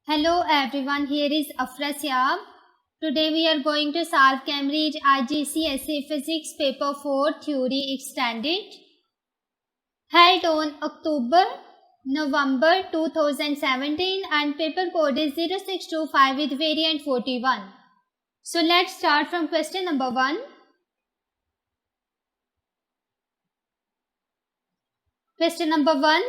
Hello everyone, here is Afra Syab. Today we are going to solve Cambridge IGCSE Physics Paper 4 Theory Extended, held on November 2017 and paper code is 0625 with variant 41. So let's start from question number 1. Question number 1.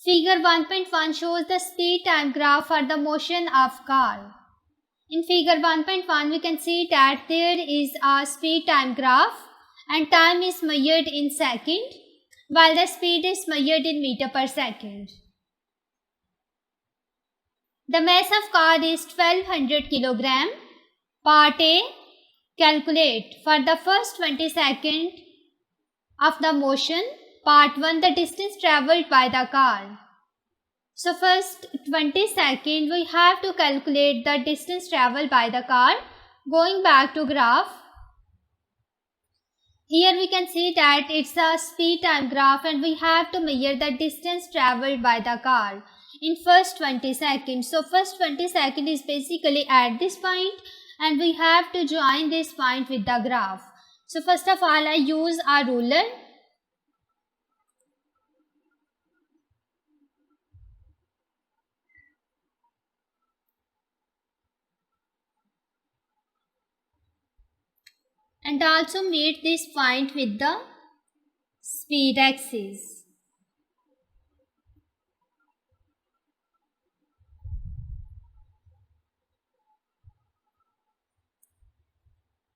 Figure 1.1 shows the speed time graph for the motion of car. In figure 1.1 we can see that there is a speed time graph and time is measured in second while the speed is measured in meter per second. The mass of car is 1200 kg. Part A, calculate for the first 20 seconds of the motion. Part 1, the distance travelled by the car. So first 20 seconds we have to calculate the distance travelled by the car. Going back to graph. Here we can see that it's a speed time graph and we have to measure the distance travelled by the car in first 20 seconds. So first 20 seconds is basically at this point and we have to join this point with the graph. So first of all I use a ruler. And also meet this point with the speed axis.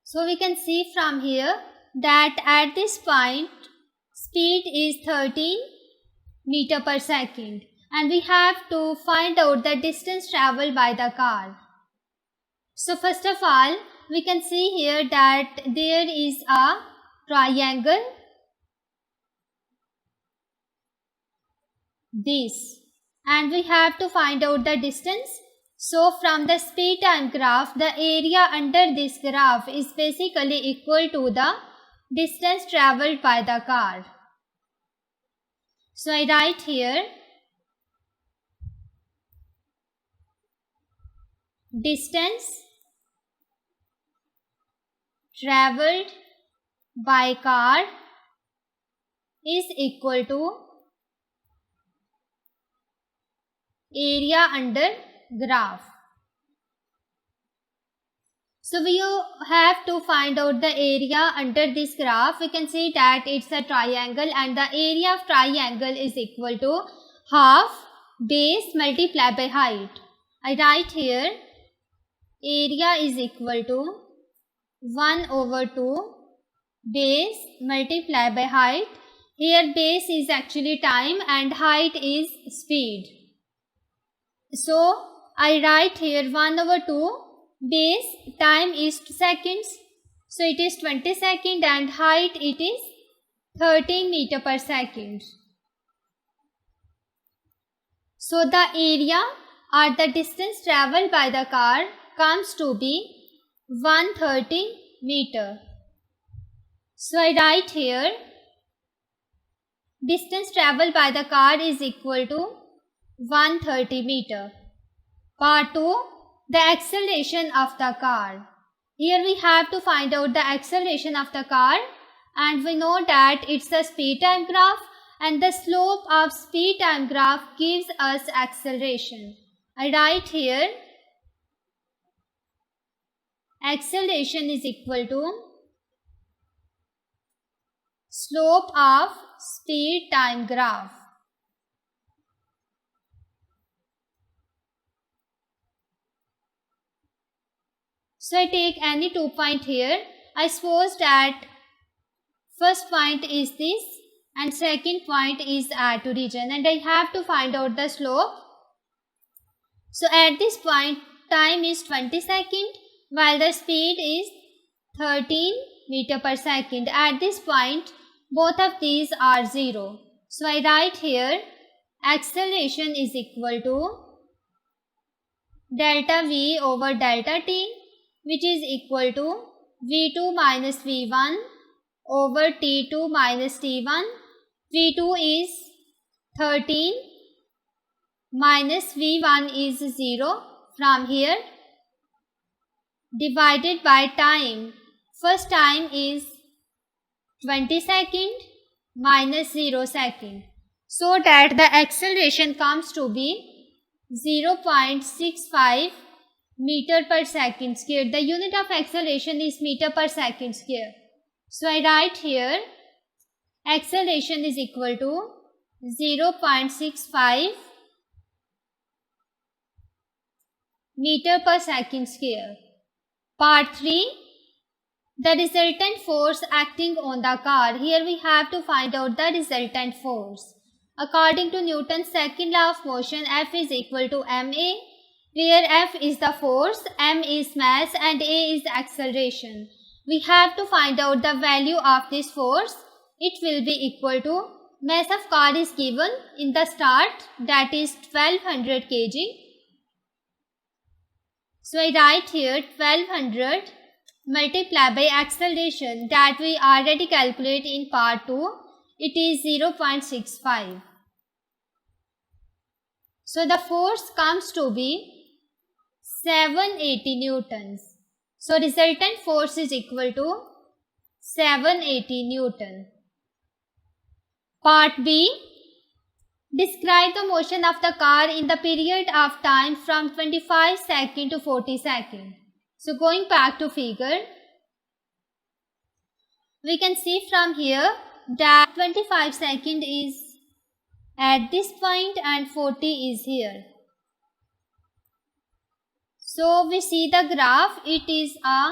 So we can see from here that at this point speed is 13 meter per second and we have to find out the distance travelled by the car. So first of all we can see here that there is a triangle, this, and we have to find out the distance. So from the speed time graph, the area under this graph is basically equal to the distance travelled by the car. So I write here distance travelled by car is equal to area under graph. So we have to find out the area under this graph. We can see that it's a triangle and the area of triangle is equal to half base multiplied by height. I write here area is equal to 1/2 base multiplied by height. Here base is actually time and height is speed. So I write here 1/2 base, time is seconds. So it is 20 seconds and height it is 13 meter per second. So the area or the distance travelled by the car comes to be 130 meter. So I write here distance travelled by the car is equal to 130 meter. Part 2, the acceleration of the car. Here we have to find out the acceleration of the car and we know that it's a speed time graph and the slope of speed time graph gives us acceleration. I write here acceleration is equal to slope of speed time graph. So I take any 2 points here. I suppose that first point is this and second point is at origin and I have to find out the slope. So at this point time is 20 seconds while the speed is 13 meter per second. At this point both of these are 0. So I write here acceleration is equal to delta V over delta T, which is equal to V2 minus V1 over T2 minus T1. V2 is 13 minus V1 is 0 from here, divided by time. First time is 20 second minus 0 second. So that the acceleration comes to be 0.65 meter per second square. The unit of acceleration is meter per second square. So I write here acceleration is equal to 0.65 meter per second square. Part 3. The resultant force acting on the car. Here we have to find out the resultant force. According to Newton's second law of motion, F is equal to ma, where F is the force, m is mass and a is acceleration. We have to find out the value of this force. It will be equal to, mass of car is given in the start, that is 1200 kg. So I write here 1200 multiplied by acceleration that we already calculate in part 2. It is 0.65. So the force comes to be 780 newtons. So resultant force is equal to 780 Newton. Part B. Describe the motion of the car in the period of time from 25 seconds to 40 seconds. So going back to figure, we can see from here that 25 seconds is at this point and 40 is here. So we see the graph, it is a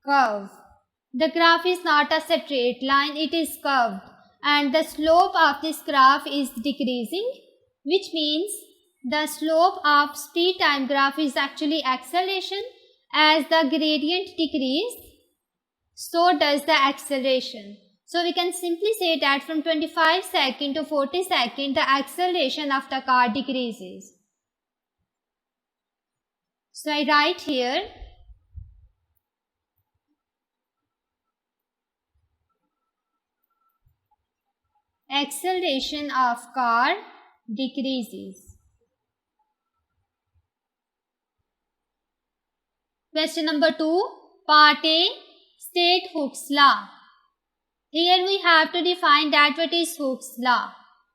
curve. The graph is not a straight line, it is curved. And the slope of this graph is decreasing, which means the slope of speed time graph is actually acceleration. As the gradient decreases, so does the acceleration. So we can simply say that from 25 seconds to 40 seconds, the acceleration of the car decreases. So I write here acceleration of car decreases. Question number 2, part A, state Hooke's law. Here we have to define that what is Hooke's law.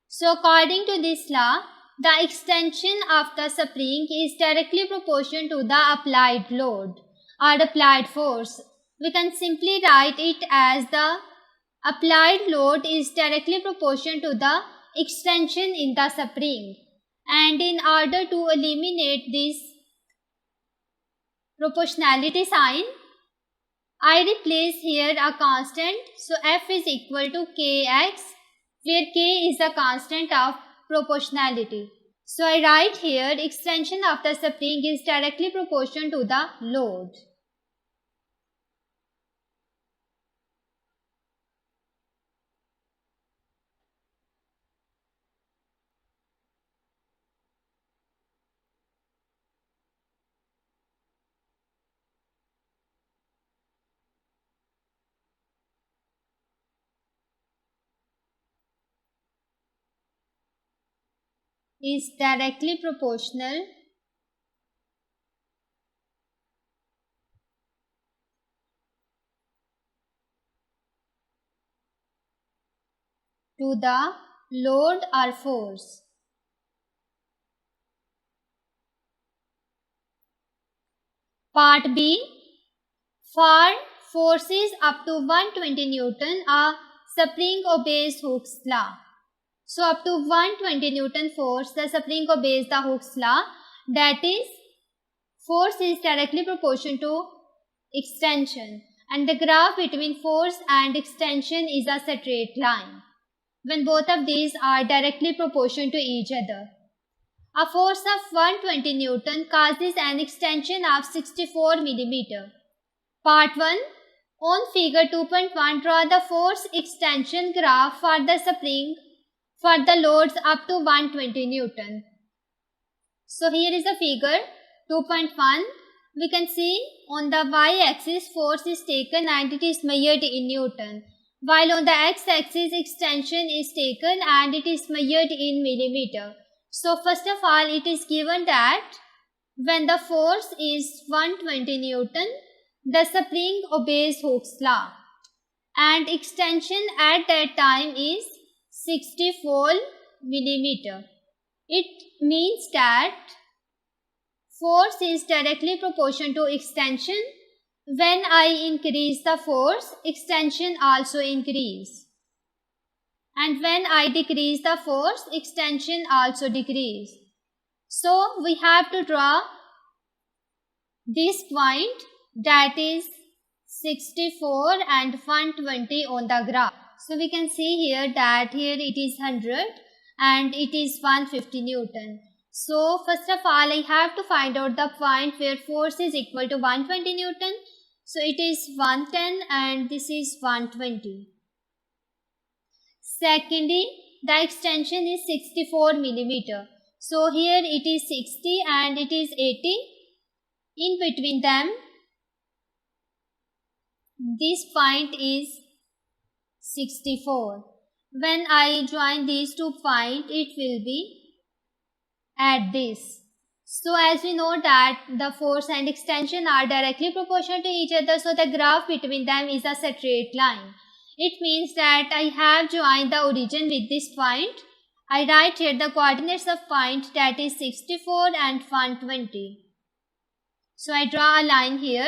So according to this law, the extension of the spring is directly proportional to the applied load or applied force. We can simply write it as the applied load is directly proportional to the extension in the spring. And in order to eliminate this proportionality sign, I replace here a constant. So F is equal to Kx, where K is a constant of proportionality. So I write here extension of the spring is directly proportional to the load. Is directly proportional to the load or force. Part B. For forces up to 120 Newton, a spring obeys Hooke's law. So up to 120 Newton force, the spring obeys the Hooke's law. That is, force is directly proportional to extension, and the graph between force and extension is a straight line when both of these are directly proportional to each other. A force of 120 Newton causes an extension of 64 mm. Part 1. On figure 2.1, draw the force extension graph for the spring for the loads up to 120 Newton. So here is the figure 2.1. We can see on the y-axis force is taken and it is measured in Newton, while on the x-axis extension is taken and it is measured in millimeter. So first of all, it is given that when the force is 120 Newton, the spring obeys Hooke's law and extension at that time is 64 millimeter. It means that force is directly proportional to extension. When I increase the force, extension also increase. And when I decrease the force, extension also decrease. So we have to draw this point, that is 64 and 120 on the graph. So we can see here that here it is 100 and it is 150 Newton. So first of all, I have to find out the point where force is equal to 120 Newton. So it is 110 and this is 120. Secondly, the extension is 64 millimeter. So here it is 60 and it is 80. In between them, this point is 64. When I join these 2 points, it will be at this. So as we know that the force and extension are directly proportional to each other, so the graph between them is a straight line. It means that I have joined the origin with this point. I write here the coordinates of point, that is 64 and 120. So I draw a line here.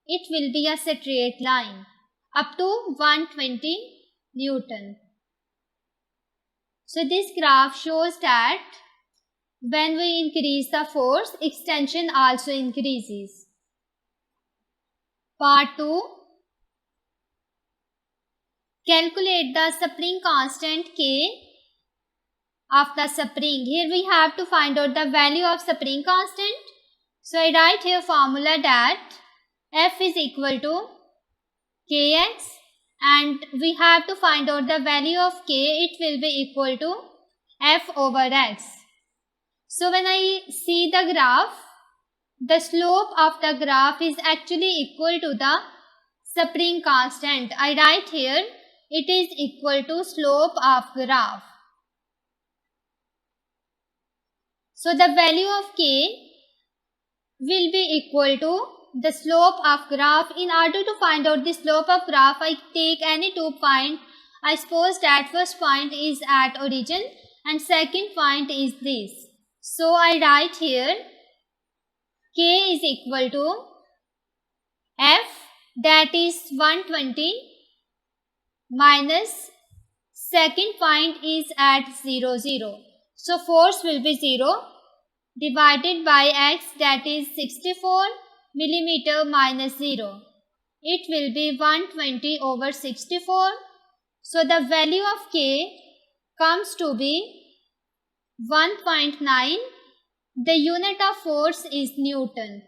It will be a straight line up to 120 Newton. So this graph shows that when we increase the force, extension also increases. Part 2. Calculate the spring constant K of the spring. Here we have to find out the value of spring constant. So I write here formula that F is equal to Kx and we have to find out the value of K. It will be equal to F over X. So when I see the graph, the slope of the graph is actually equal to the spring constant. I write here it is equal to slope of graph. So the value of K will be equal to the slope of graph. In order to find out the slope of graph, I take any 2 points. I suppose that first point is at origin and second point is this. So I write here K is equal to F, that is 120, minus second point is at 0, 0. So force will be 0 divided by X, that is 64 millimeter minus 0. It will be 120 over 64. So the value of K comes to be 1.9. The unit of force is Newton.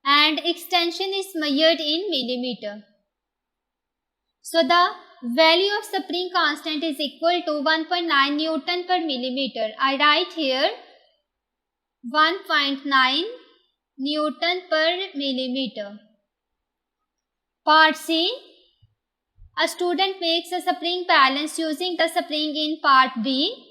And extension is measured in millimeter. So the value of spring constant is equal to 1.9 Newton per millimeter. I write here 1.9 Newton per millimeter. Part C. A student makes a spring balance using the spring in part B.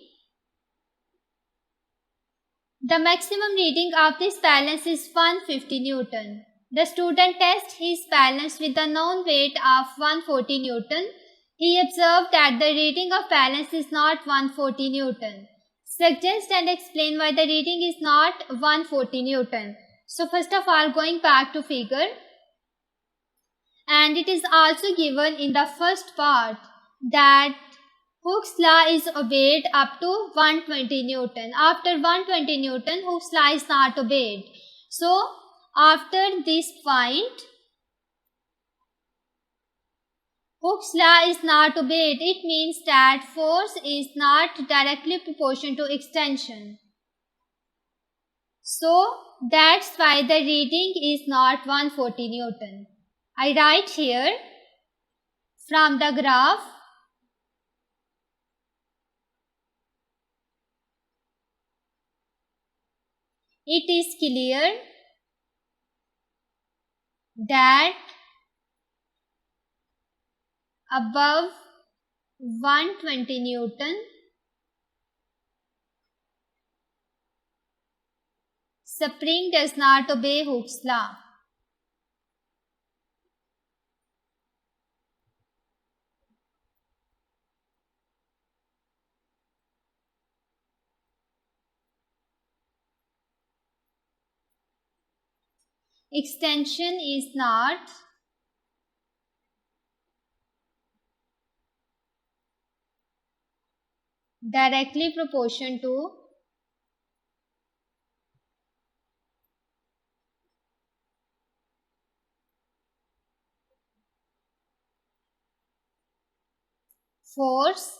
The maximum reading of this balance is 150 Newton. The student tests his balance with a known weight of 140 Newton. He observed that the reading of balance is not 140 Newton. Suggest and explain why the reading is not 140 Newton. So first of all, going back to figure, and it is also given in the first part that Hooke's law is obeyed up to 120 Newton. After 120 Newton, Hooke's law is not obeyed. So after this point, Hooke's law is not obeyed. It means that force is not directly proportional to extension. So that's why the reading is not 140 Newton. I write here from the graph, it is clear that above 120 Newton, spring does not obey Hooke's law. Extension is not directly proportional to force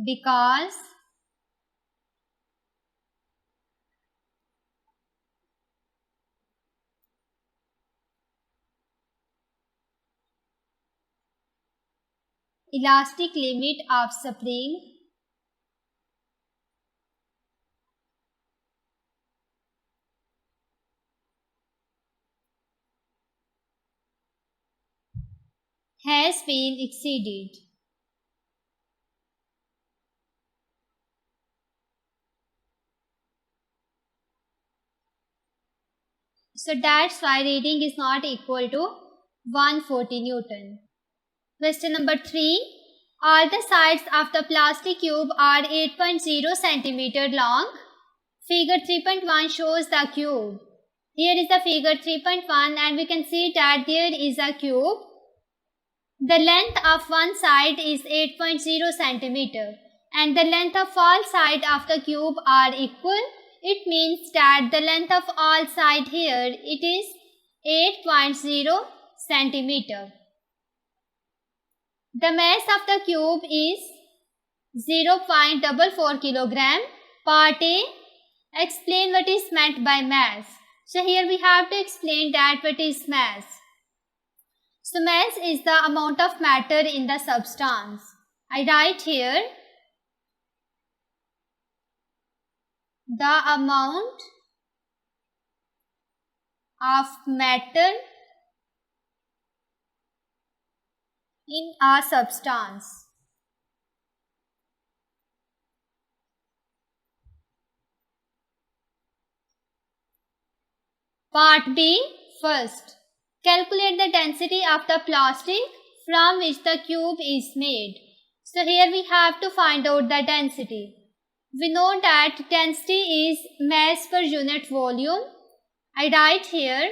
because elastic limit of spring has been exceeded. So that's why reading is not equal to 140 Newton. Question number 3. All the sides of the plastic cube are 8.0 centimeter long. Figure 3.1 shows the cube. Here is the figure 3.1 and we can see that there is a cube. The length of one side is 8.0 centimeter and the length of all sides of the cube are equal. It means that the length of all sides here it is 8.0 centimeter. The mass of the cube is 0.44 kilogram. Part A. Explain what is meant by mass. So here we have to explain that what is mass. So mass is the amount of matter in the substance. I write here the amount of matter in a substance. Part B. First, calculate the density of the plastic from which the cube is made. So here we have to find out the density. We know that density is mass per unit volume. I write here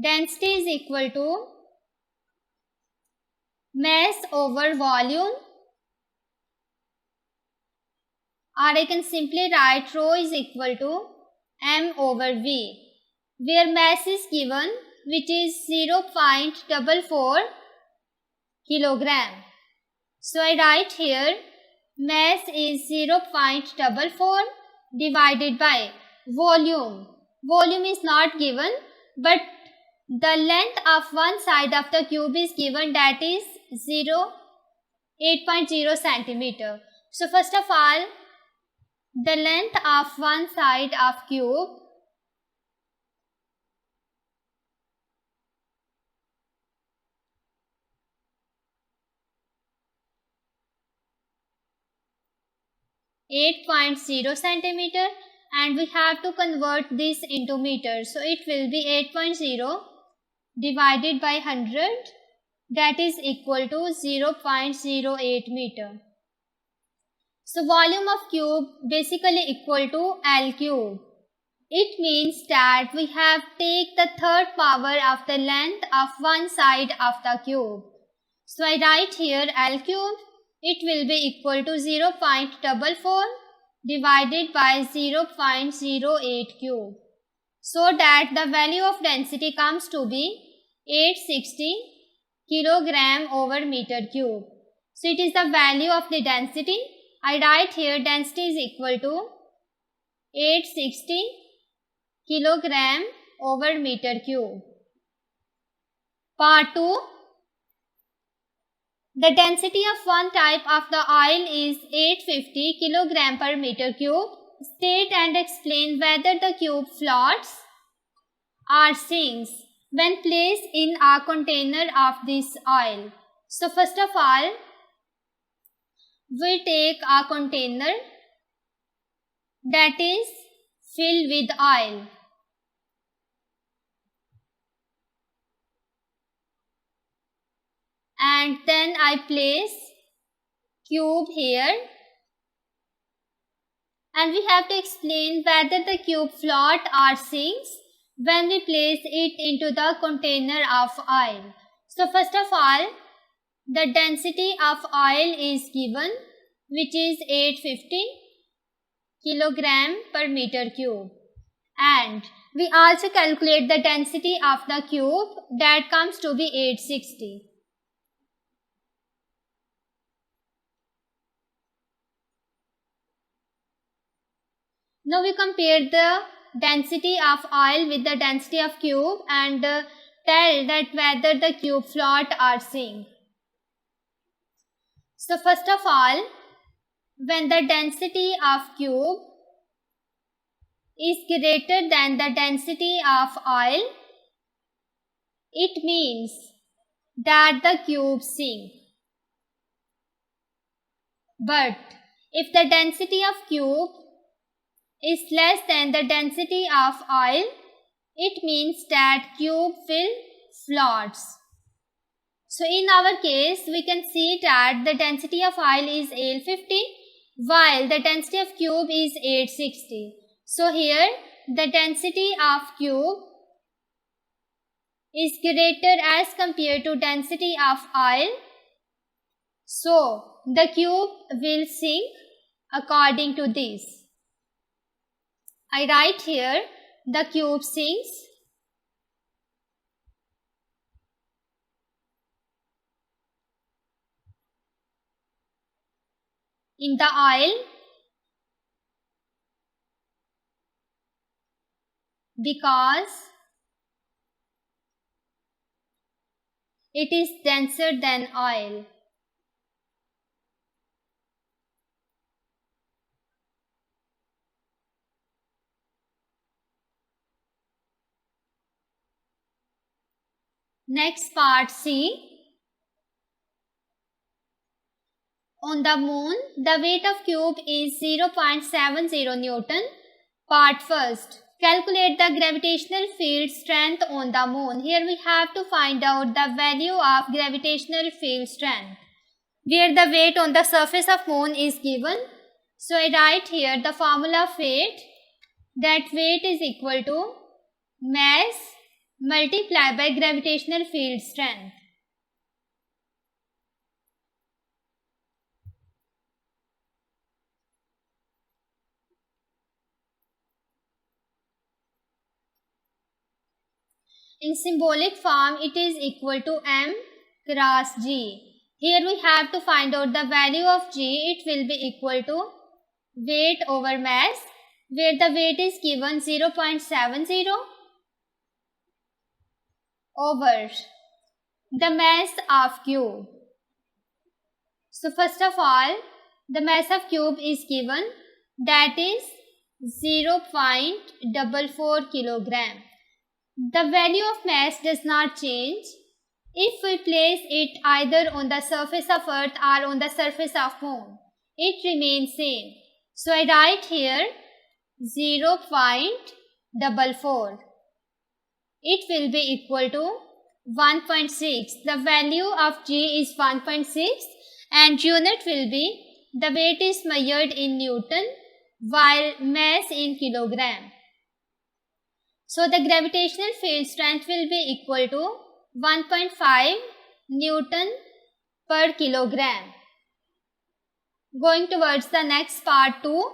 density is equal to mass over volume, or I can simply write rho is equal to m over v, where mass is given which is 0.44 kilogram. So I write here mass is 0.44 divided by volume. Volume is not given, but the length of one side of the cube is given, that is 8.0 centimeter. So first of all, the length of one side of cube is 8.0 centimeter and we have to convert this into meters. So it will be 8.0 divided by 100, that is equal to 0.08 meter. So volume of cube basically equal to L cube. It means that we have take the third power of the length of one side of the cube. So I write here L cube, it will be equal to 0.44 divided by 0.08 cube. So that the value of density comes to be 860 kilogram over meter cube. So it is the value of the density. I write here density is equal to 860 kilogram over meter cube. Part 2. The density of one type of the oil is 850 kilogram per meter cube. state and explain whether the cube floats or sinks when placed in a container of this oil. So first of all, we take a container that is filled with oil. And then I place cube here. And we have to explain whether the cube floats or sinks when we place it into the container of oil. So first of all, the density of oil is given, which is 850 kilogram per meter cube. And we also calculate the density of the cube, that comes to be 860. Now we compare the density of oil with the density of cube and tell that whether the cube float or sink. So first of all, when the density of cube is greater than the density of oil, it means that the cube sinks. But if the density of cube is less than the density of oil, it means that cube will floats. So in our case, we can see that the density of oil is 850 while the density of cube is 860. So here the density of cube is greater as compared to density of oil. So the cube will sink according to this. I write here the cube sinks in the oil because it is denser than oil. Next part C. On the moon, the weight of cube is 0.70 Newton. Part first. Calculate the gravitational field strength on the moon. Here we have to find out the value of gravitational field strength, where the weight on the surface of moon is given. So I write here the formula of weight, that weight is equal to mass multiplied by gravitational field strength. In symbolic form, it is equal to m cross g. Here we have to find out the value of g. It will be equal to weight over mass, where the weight is given 0.70 over the mass of cube. So first of all, the mass of cube is given, that is 0.44 kilogram. The value of mass does not change if we place it either on the surface of earth or on the surface of moon. It remains same. So I write here 0.44. It will be equal to 1.6. The value of G is 1.6 and unit will be, the weight is measured in Newton while mass in kilogram. So the gravitational field strength will be equal to 1.5 Newton per kilogram. Going towards the next part 2.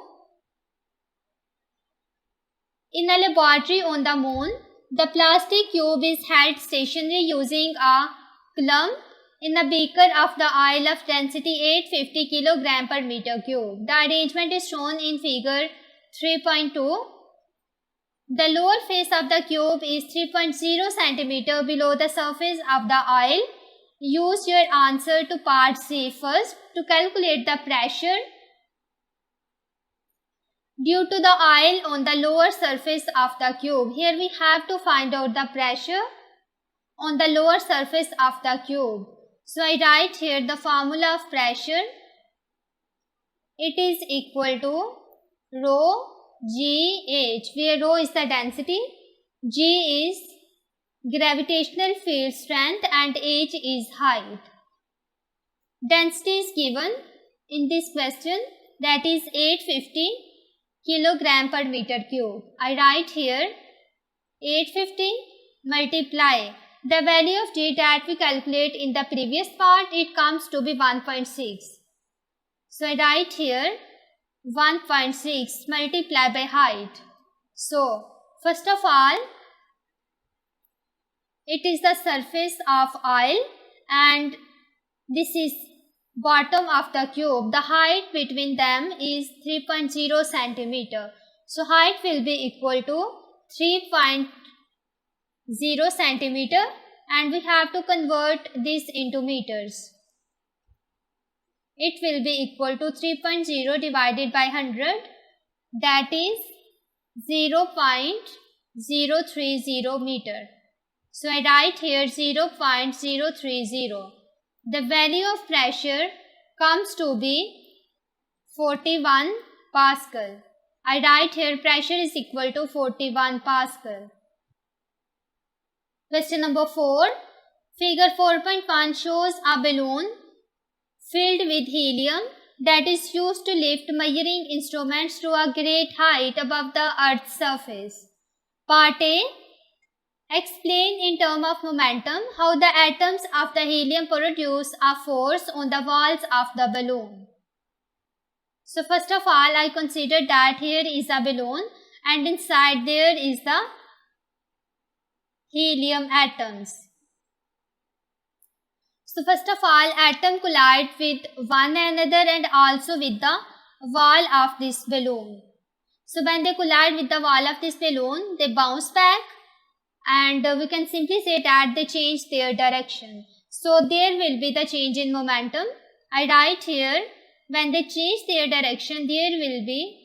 In a laboratory on the moon, the plastic cube is held stationary using a clump in a beaker of the oil of density 850 kg per meter cube. The arrangement is shown in figure 3.2. The lower face of the cube is 3.0 cm below the surface of the oil. Use your answer to part C first to calculate the pressure. due to the oil on the lower surface of the cube. Here we have to find out the pressure on the lower surface of the cube. So I write here the formula of pressure. It is equal to rho GH, where rho is the density, G is gravitational field strength and H is height. Density is given in this question, that is 850 kilogram per meter cube. I write here 850 multiply the value of G that we calculate in the previous part, it comes to be 1.6. So I write here 1.6 multiplied by height. So first of all, it is the surface of oil and this is bottom of the cube. The height between them is 3.0 centimeter. So height will be equal to 3.0 centimeter and we have to convert this into meters. It will be equal to 3.0 divided by 100, that is 0.030 meter. So I write here 0.030. The value of pressure comes to be 41 Pascal. I write here pressure is equal to 41 Pascal. Question number 4. Figure 4.1 shows a balloon filled with helium that is used to lift measuring instruments to a great height above the Earth's surface. Part A. Explain in terms of momentum how the atoms of the helium produce a force on the walls of the balloon. So first of all, I consider that here is a balloon and inside there is the helium atoms. So first of all, atoms collide with one another and also with the wall of this balloon. So when they collide with the wall of this balloon, they bounce back and we can simply say that they change their direction. So there will be the change in momentum. I write here, when they change their direction, there will be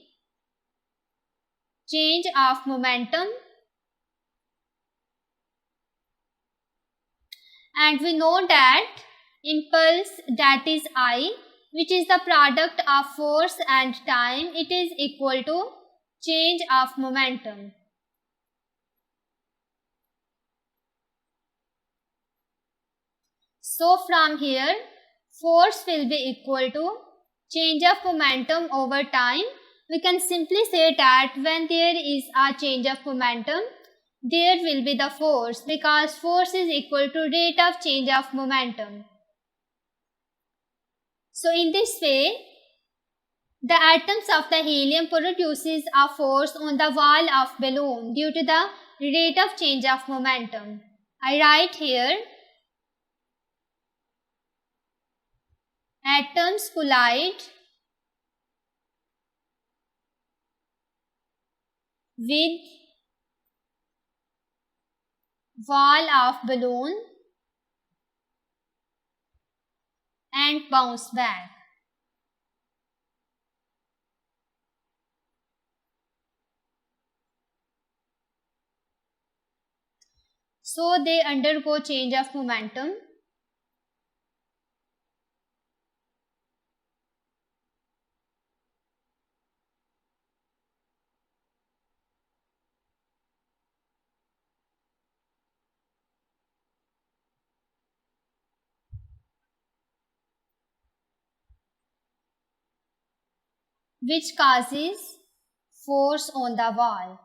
change of momentum. And we know that impulse, that is I, which is the product of force and time, it is equal to change of momentum. So from here, force will be equal to change of momentum over time. We can simply say that when there is a change of momentum, there will be the force, because force is equal to rate of change of momentum. So in this way, the atoms of the helium produces a force on the wall of balloon due to the rate of change of momentum. I write here, atoms collide with wall of balloon and bounce back. So they undergo change of momentum. Which causes force on the wall.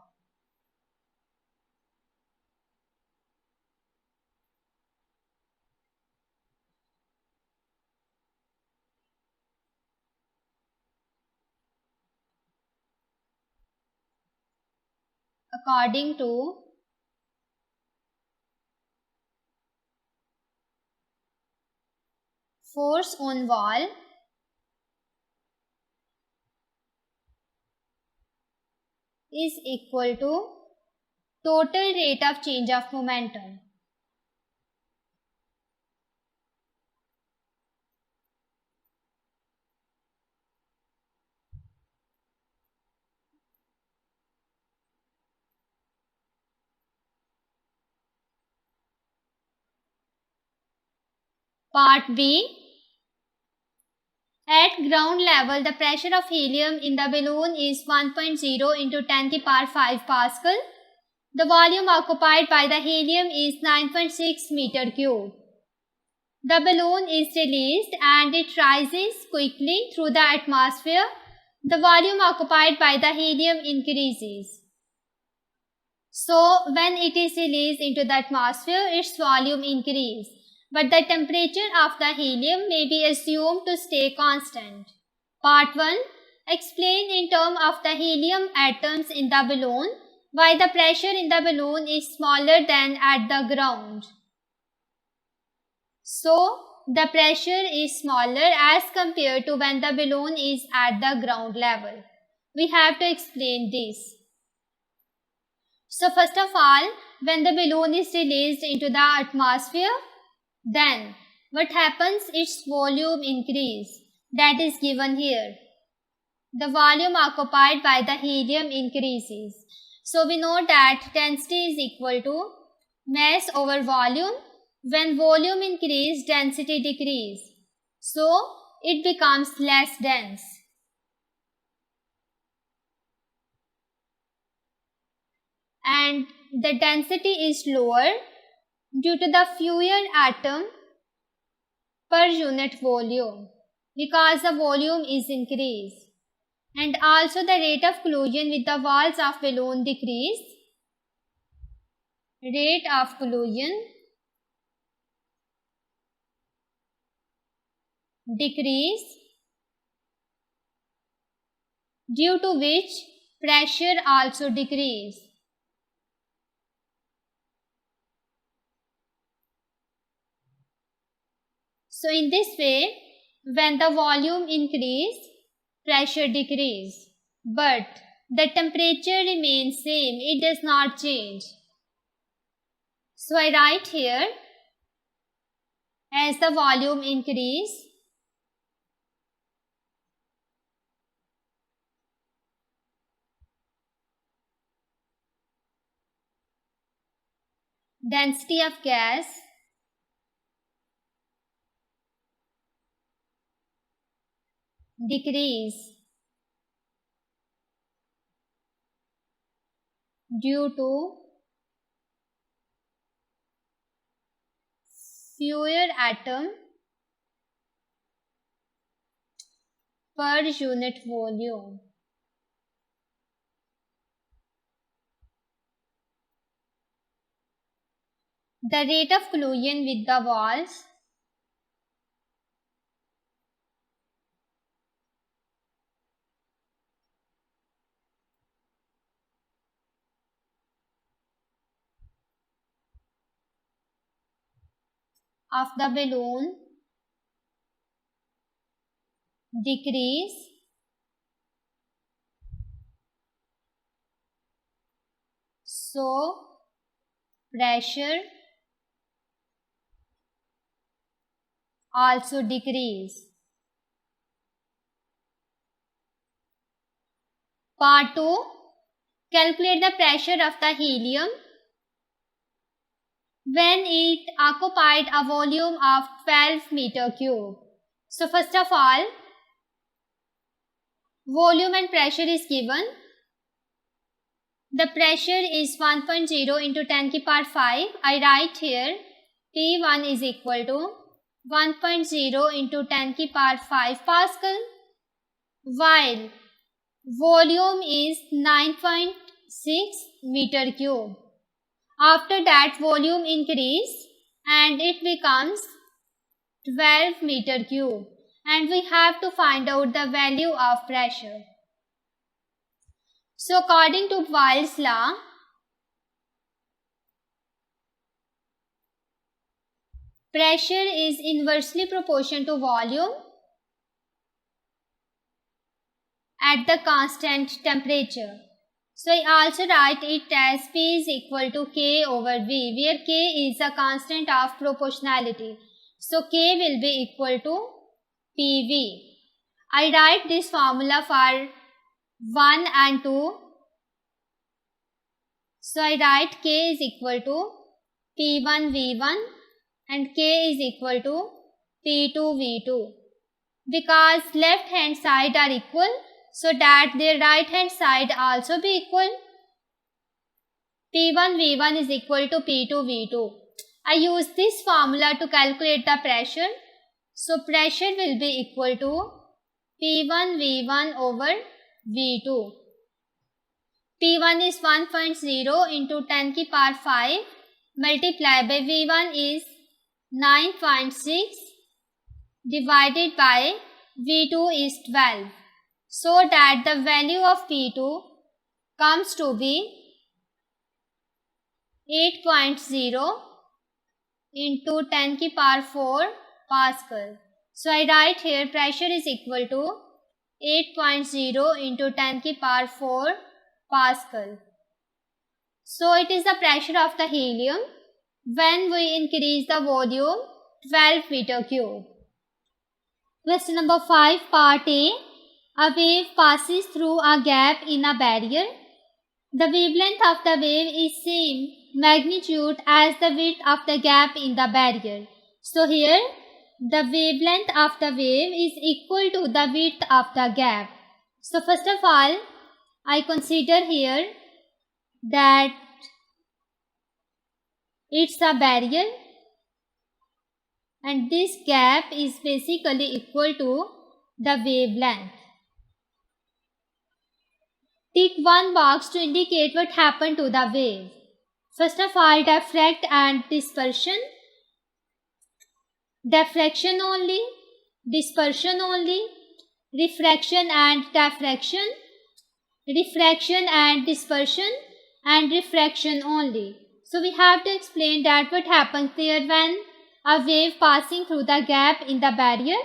According to force on wall is equal to total rate of change of momentum. Part B. At ground level, the pressure of helium in the balloon is 1.0 into 10 to the power 5 Pascal. The volume occupied by the helium is 9.6 meter cube. The balloon is released and it rises quickly through the atmosphere. The volume occupied by the helium increases. So, when it is released into the atmosphere, its volume increases. But the temperature of the helium may be assumed to stay constant. Part 1. Explain in terms of the helium atoms in the balloon why the pressure in the balloon is smaller than at the ground. So, the pressure is smaller as compared to when the balloon is at the ground level. We have to explain this. So, first of all, when the balloon is released into the atmosphere, then what happens? Its volume increase. That is given here. The volume occupied by the helium increases. So we know that density is equal to mass over volume. When volume increase, density decrease. So it becomes less dense. And the density is lower due to the fewer atom per unit volume because the volume is increased. And also the rate of collision with the walls of balloon decrease. Rate of collision decrease, due to which pressure also decrease. So in this way, when the volume increase, pressure decrease, but the temperature remains same, it does not change. So I write here, as the volume increase, density of gas decrease due to fewer atom per unit volume. The rate of collision with the walls of the balloon decrease so pressure also decrease. Part 2. Calculate the pressure of the helium when it occupied a volume of 12 meter cube. So first of all, volume and pressure is given. The pressure is 1.0 into 10 to the power 5. I write here P1 is equal to 1.0 into 10 to the power 5 Pascal, while volume is 9.6 meter cube. After that, volume increase and it becomes 12 meter cube, and we have to find out the value of pressure. So according to Boyle's law, pressure is inversely proportional to volume at the constant temperature. So I also write it as P is equal to K over V, where K is a constant of proportionality. So K will be equal to PV. I write this formula for 1 and 2. So I write K is equal to P1 V1 and K is equal to P2 V2. Because left hand side are equal, so that their right hand side also be equal. P1 V1 is equal to P2 V2. I use this formula to calculate the pressure. So pressure will be equal to P1 V1 over V2. P1 is 1.0 into 10 की power 5 multiplied by V1 is 9.6 divided by V2 is 12. So that the value of P2 comes to be 8.0 into 10 की power 4 Pascal. So I write here pressure is equal to 8.0 into 10 की power 4 Pascal. So it is the pressure of the helium when we increase the volume 12 meter cube. Question number 5, part A. A wave passes through a gap in a barrier. The wavelength of the wave is same magnitude as the width of the gap in the barrier. So here the wavelength of the wave is equal to the width of the gap. So first of all, I consider here that it's a barrier and this gap is basically equal to the wavelength. Tick one box to indicate what happened to the wave. First of all, diffract and dispersion. Diffraction only, dispersion only, refraction and diffraction, refraction and dispersion, and refraction only. So we have to explain that what happens there when a wave passing through the gap in the barrier.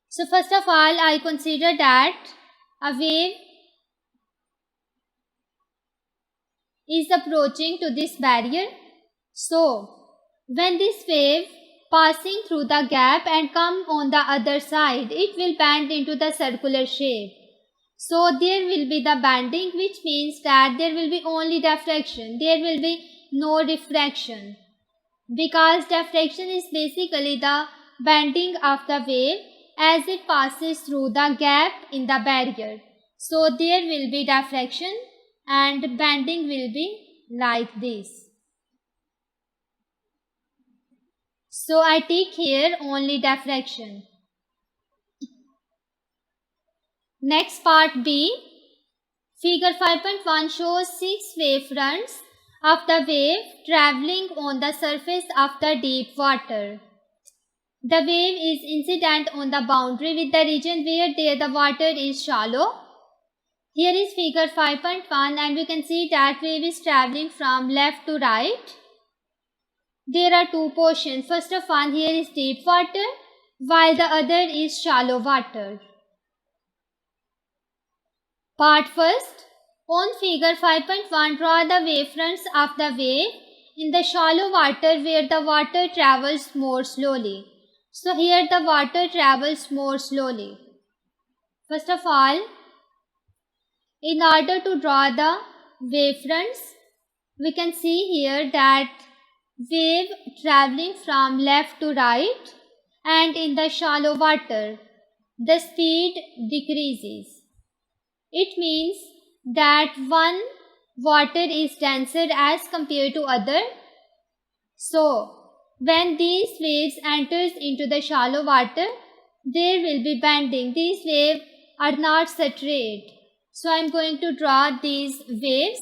So first of all, I consider that a wave is approaching to this barrier. So when this wave passing through the gap and come on the other side, it will bend into the circular shape. So there will be the bending, which means that there will be only diffraction. There will be no refraction. Because diffraction is basically the bending of the wave as it passes through the gap in the barrier. So there will be diffraction and bending will be like this. So I take here only diffraction. Next part B. Figure 5.1 shows 6 wave fronts of the wave traveling on the surface of the deep water. The wave is incident on the boundary with the region where the water is shallow. Here is figure 5.1 and we can see that wave is traveling from left to right. There are two portions. First of all, here is deep water while the other is shallow water. Part first. On figure 5.1, draw the wavefronts of the wave in the shallow water where the water travels more slowly. So here the water travels more slowly. First of all, in order to draw the wavefronts, we can see here that wave traveling from left to right, and in the shallow water, the speed decreases. It means that one water is denser as compared to other. So when these waves enters into the shallow water, there will be bending. These waves are not straight. So I am going to draw these waves.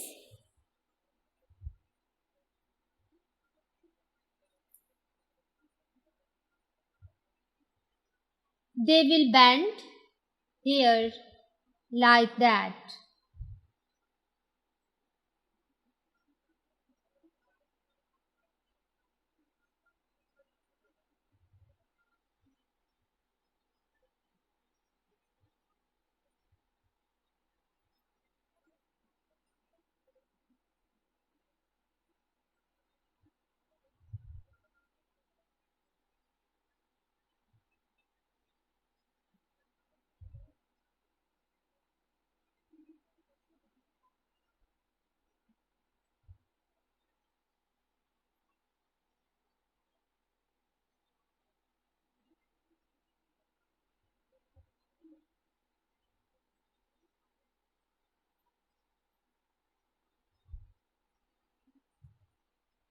They will bend here like that.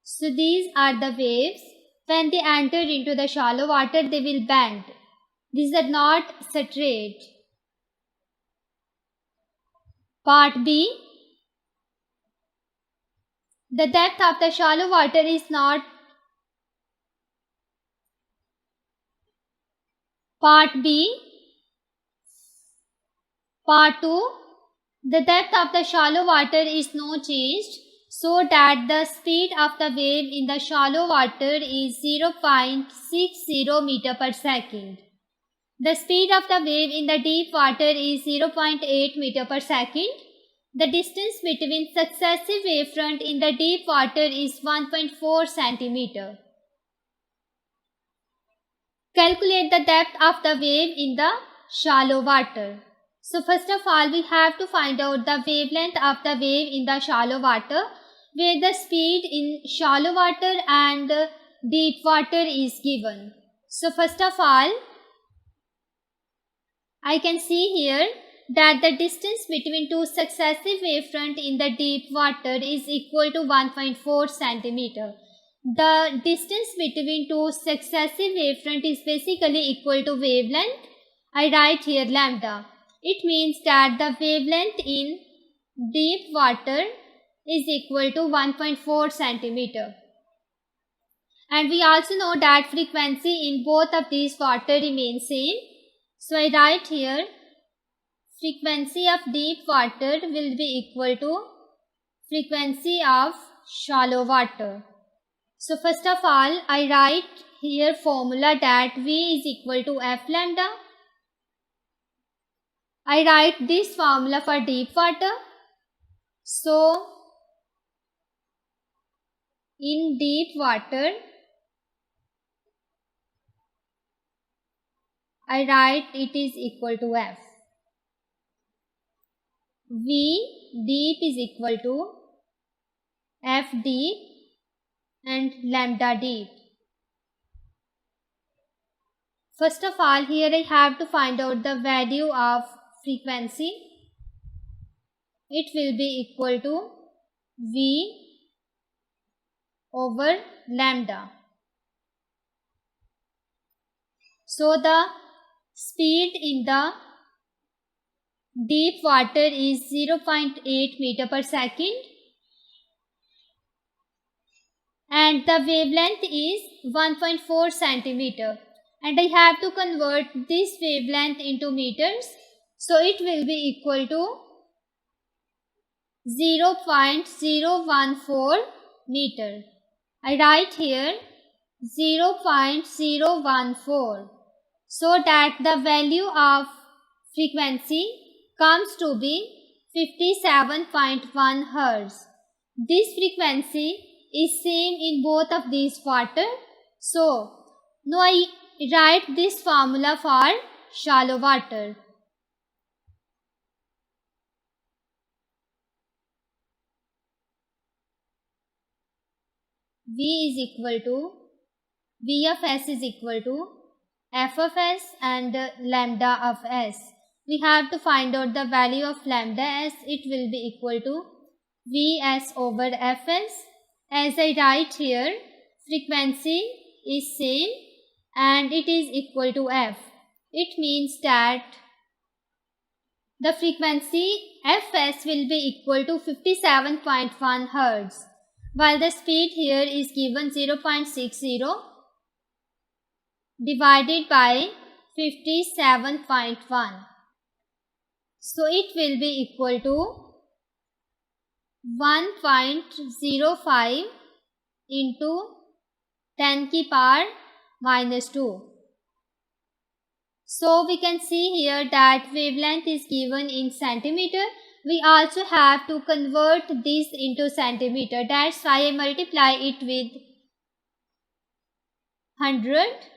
So these are the waves. When they enter into the shallow water, they will bend. These are not straight. Part B. The depth of the shallow water is not. Part B. Part 2. The depth of the shallow water is not changed, so that the speed of the wave in the shallow water is 0.60 meter per second. The speed of the wave in the deep water is 0.8 meter per second. The distance between successive wavefront in the deep water is 1.4 centimeter. Calculate the depth of the wave in the shallow water. So first of all, we have to find out the wavelength of the wave in the shallow water, where the speed in shallow water and deep water is given. So first of all, I can see here that the distance between two successive wavefront in the deep water is equal to 1.4 centimeter. The distance between two successive wavefront is basically equal to wavelength. I write here lambda. It means that the wavelength in deep water is equal to 1.4 centimeter. And we also know that frequency in both of these water remains same. So I write here frequency of deep water will be equal to frequency of shallow water. So first of all, I write here formula that V is equal to F lambda. I write this formula for deep water. So in deep water, I write it is equal to F. V deep is equal to F deep and lambda deep. First of all, here I have to find out the value of frequency. It will be equal to V over lambda. So the speed in the deep water is 0.8 meter per second and the wavelength is 1.4 centimeter, and I have to convert this wavelength into meters, so it will be equal to 0.014 meter. I write here 0.014, so that the value of frequency comes to be 57.1 Hz. This frequency is same in both of these water. So now I write this formula for shallow water. V is equal to V of S is equal to F of S and lambda of S. We have to find out the value of lambda S. It will be equal to Vs over Fs. As I write here, frequency is same and it is equal to F. It means that the frequency Fs will be equal to 57.1 Hz, while the speed here is given 0.60 divided by 57.1. So it will be equal to 1.05 into 10 की power minus 2. So we can see here that wavelength is given in centimeter. We also have to convert this into centimeter. That's why I multiply it with 100.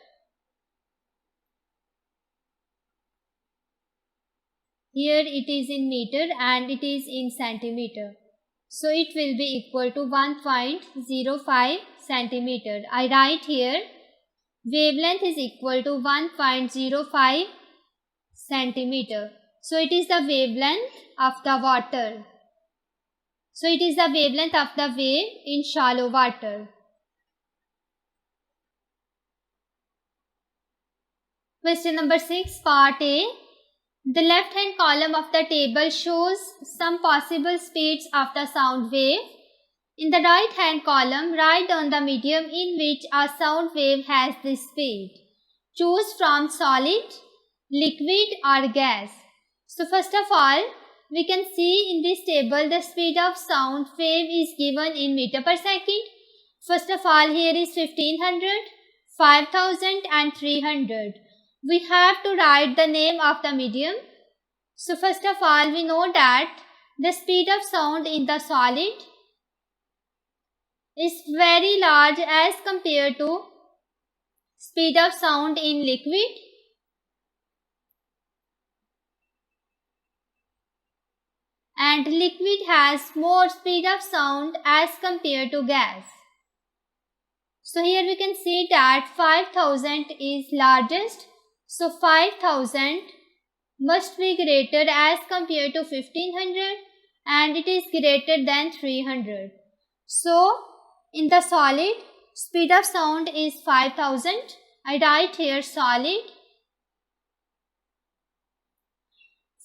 Here it is in meter and it is in centimeter. So it will be equal to 1.05 centimeter. I write here wavelength is equal to 1.05 centimeter. So it is the wavelength of the water. So it is the wavelength of the wave in shallow water. Question number 6, part A. The left hand column of the table shows some possible speeds of the sound wave. In the right hand column, write down the medium in which a sound wave has this speed. Choose from solid, liquid or gas. So first of all, we can see in this table the speed of sound wave is given in meter per second. First of all, here is 1500, 5000 and 300. We have to write the name of the medium. So first of all, we know that the speed of sound in the solid is very large as compared to speed of sound in liquid. And liquid has more speed of sound as compared to gas. So here we can see that 5000 is largest. So 5000 must be greater as compared to 1500 and it is greater than 300. So in the solid, speed of sound is 5000. I write here solid.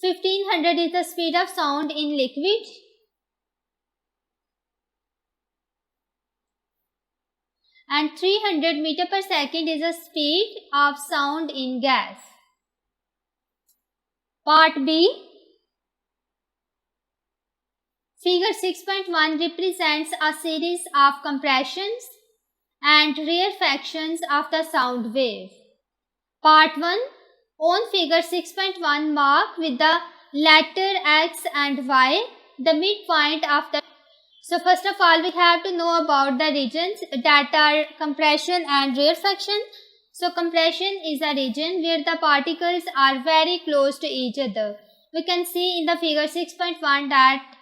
1500 is the speed of sound in liquid. And 300 meter per second is the speed of sound in gas. Part B. Figure 6.1 represents a series of compressions and rarefactions of the sound wave. Part 1. On figure 6.1, mark with the letter X and Y the midpoint of the. So first of all, we have to know about the regions that are compression and rarefaction. So compression is a region where the particles are very close to each other. We can see in the figure 6.1 that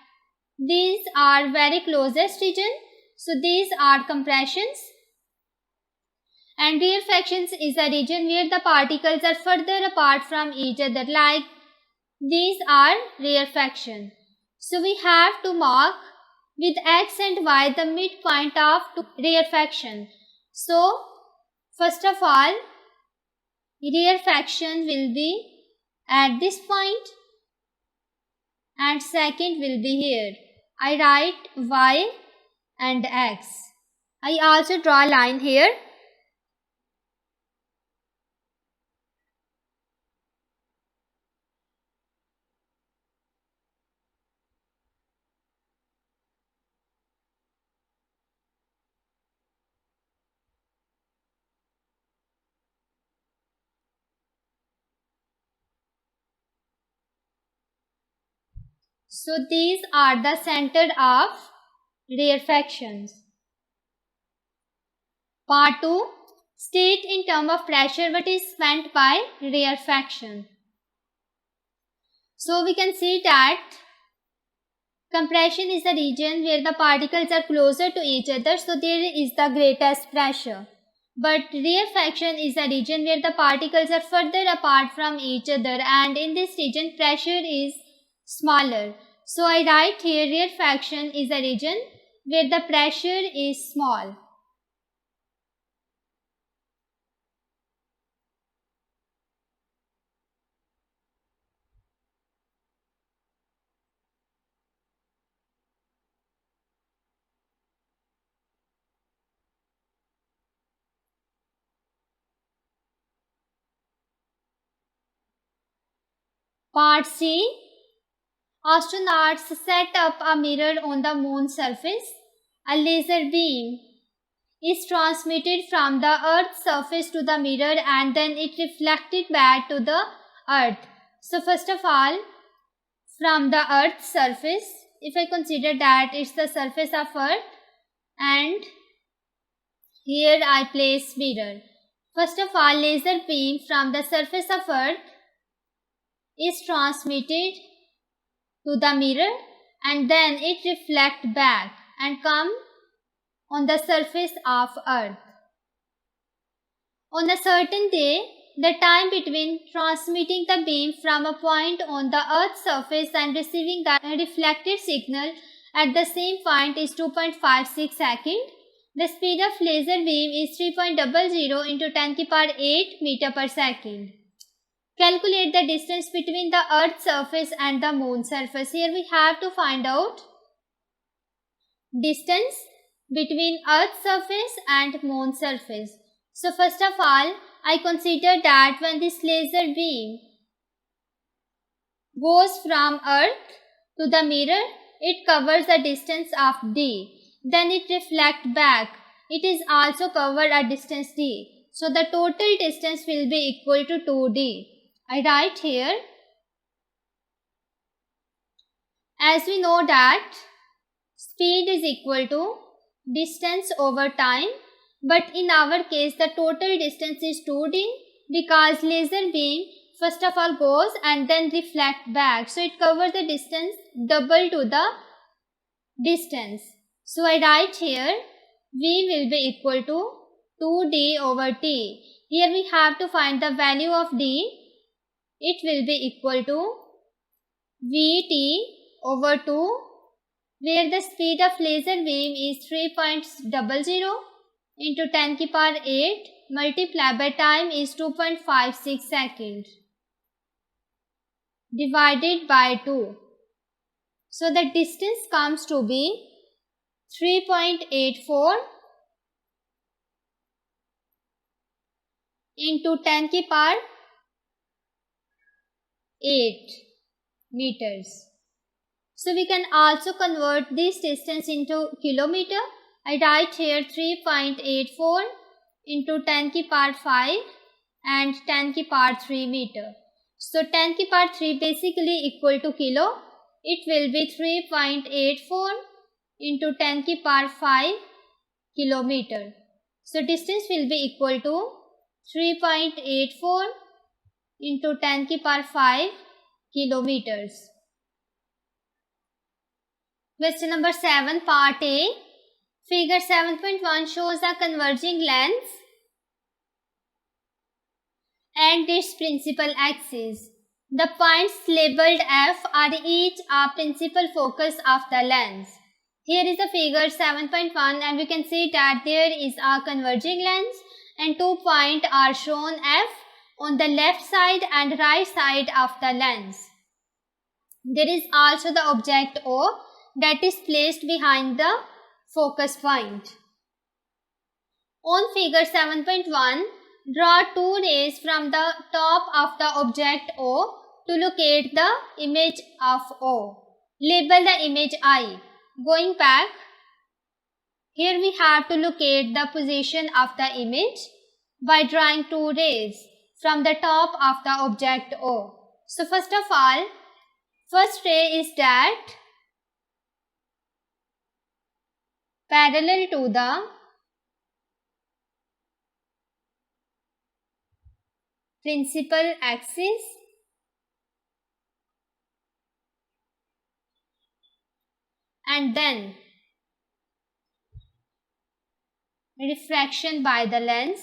these are very closest region. So these are compressions. And rarefactions is a region where the particles are further apart from each other, like these are rarefaction. So we have to mark with X and Y the midpoint of rarefaction. So first of all, rarefaction will be at this point and second will be here. I write Y and X. I also draw a line here. So these are the center of rarefactions. Part 2. State in terms of pressure what is meant by rarefaction. So we can see that compression is the region where the particles are closer to each other, so there is the greatest pressure. But rarefaction is a region where the particles are further apart from each other, and in this region pressure is smaller. So I write here rarefaction is a region where the pressure is small. Part C. Astronauts set up a mirror on the moon's surface. A laser beam is transmitted from the Earth's surface to the mirror and then it reflected back to the Earth. So first of all, from the Earth's surface, if I consider that it's the surface of Earth and here I place mirror. First of all, laser beam from the surface of Earth is transmitted to the mirror and then it reflects back and come on the surface of Earth. On a certain day, the time between transmitting the beam from a point on the Earth's surface and receiving the reflected signal at the same point is 2.56 seconds. The speed of laser beam is 3.00 into 10 to the power 8 meter per second. Calculate the distance between the Earth's surface and the Moon's surface. Here we have to find out distance between Earth's surface and Moon's surface. So first of all, I consider that when this laser beam goes from Earth to the mirror, it covers a distance of d. Then it reflects back. It is also covered a distance d. So the total distance will be equal to 2d. I write here, as we know that speed is equal to distance over time, but in our case the total distance is 2d because laser beam first of all goes and then reflect back. So it covers the distance double to the distance. So I write here v will be equal to 2d over t. Here we have to find the value of d. It will be equal to vt over 2, where the speed of laser beam is 3.00 into 10 to the power 8 multiplied by time is 2.56 seconds divided by 2. So the distance comes to be 3.84 into 10 to the power 8 meters. So we can also convert this distance into kilometer. I write here 3.84 into 10 to the power 5 and 10 to the power 3 meter. So 10 to the power 3 basically equal to kilo. It will be 3.84 into 10 to the power 5 kilometer. So distance will be equal to 3.84 into 10 to the power 5 kilometers. Question number 7, part A. Figure 7.1 shows a converging lens and its principal axis. The points labeled F are each a principal focus of the lens. Here is the figure 7.1 and we can see that there is a converging lens and 2 points are shown F on the left side and right side of the lens. There is also the object O that is placed behind the focus point. On figure 7.1, draw 2 rays from the top of the object O to locate the image of O. Label the image I. Going back, here we have to locate the position of the image by drawing 2 rays from the top of the object O. So first of all, first ray is that parallel to the principal axis and then refraction by the lens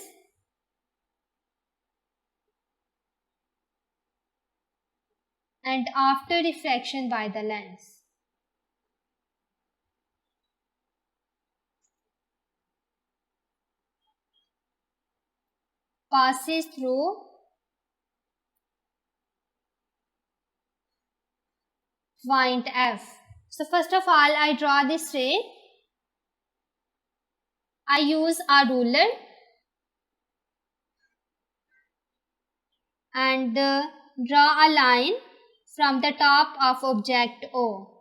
and after refraction by the lens. Passes through point F. So first of all, I draw this ray. I use a ruler and draw a line from the top of object O.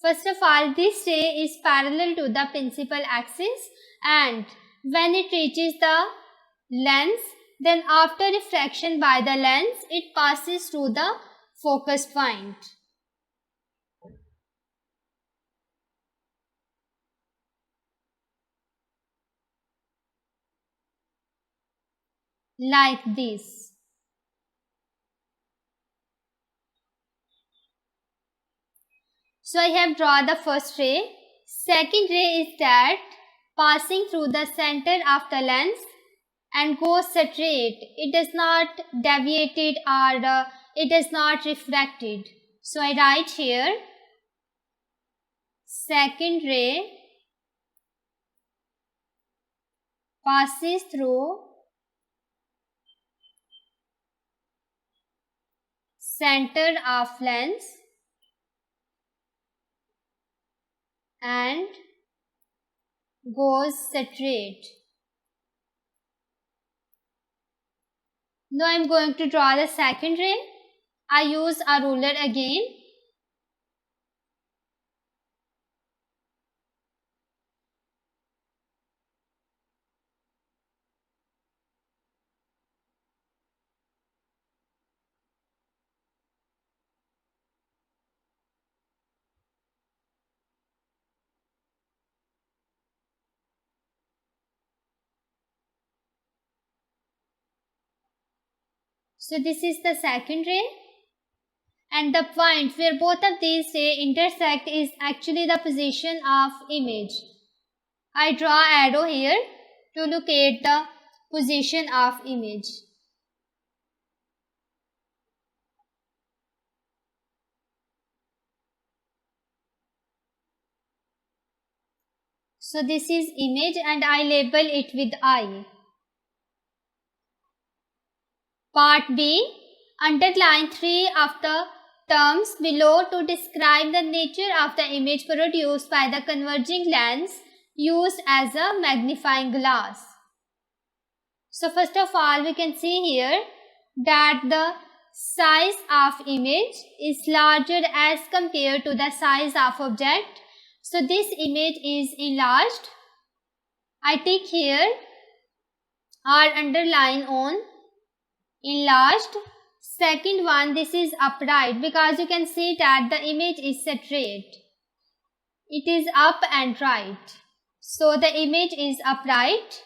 First of all, this ray is parallel to the principal axis and when it reaches the lens, then after refraction by the lens, it passes through the focus point. Like this. So I have drawn the first ray. Second ray is that passing through the center of the lens and goes straight. It does not deviated or it does not refracted. So I write here second ray passes through center of lens and goes straight. Now I am going to draw the second ray. I use a ruler again. So this is the second ray, and the point where both of these rays intersect is actually the position of image. I draw arrow here to locate the position of image. So this is image and I label it with I. Part B. Underline 3 of the terms below to describe the nature of the image produced by the converging lens used as a magnifying glass. So first of all, we can see here that the size of image is larger as compared to the size of object. So this image is enlarged. I tick here or underline on enlarged. Second one, this is upright because you can see that the image is straight. It is up and right. So the image is upright.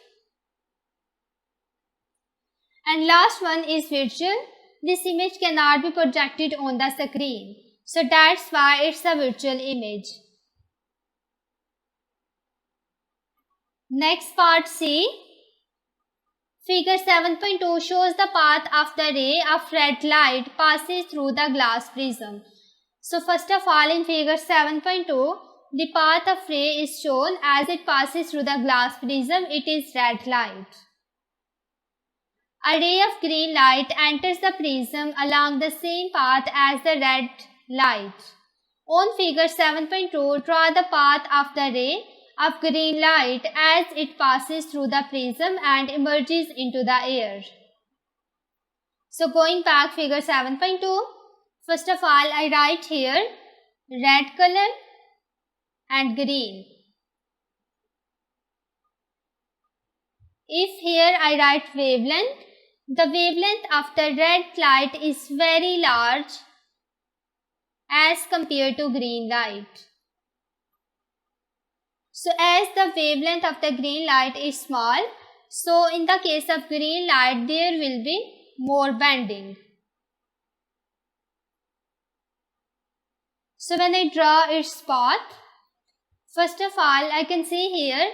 And last one is virtual. This image cannot be projected on the screen. So that's why it's a virtual image. Next part C. Figure 7.2 shows the path of the ray of red light passes through the glass prism. So first of all, in figure 7.2, the path of ray is shown as it passes through the glass prism. It is red light. A ray of green light enters the prism along the same path as the red light. On figure 7.2, draw the path of the ray of green light as it passes through the prism and emerges into the air. So going back figure 7.2, first of all I write here red color and green. If here I write wavelength, the wavelength of the red light is very large as compared to green light. So as the wavelength of the green light is small, so in the case of green light there will be more bending. So when I draw its path, first of all I can see here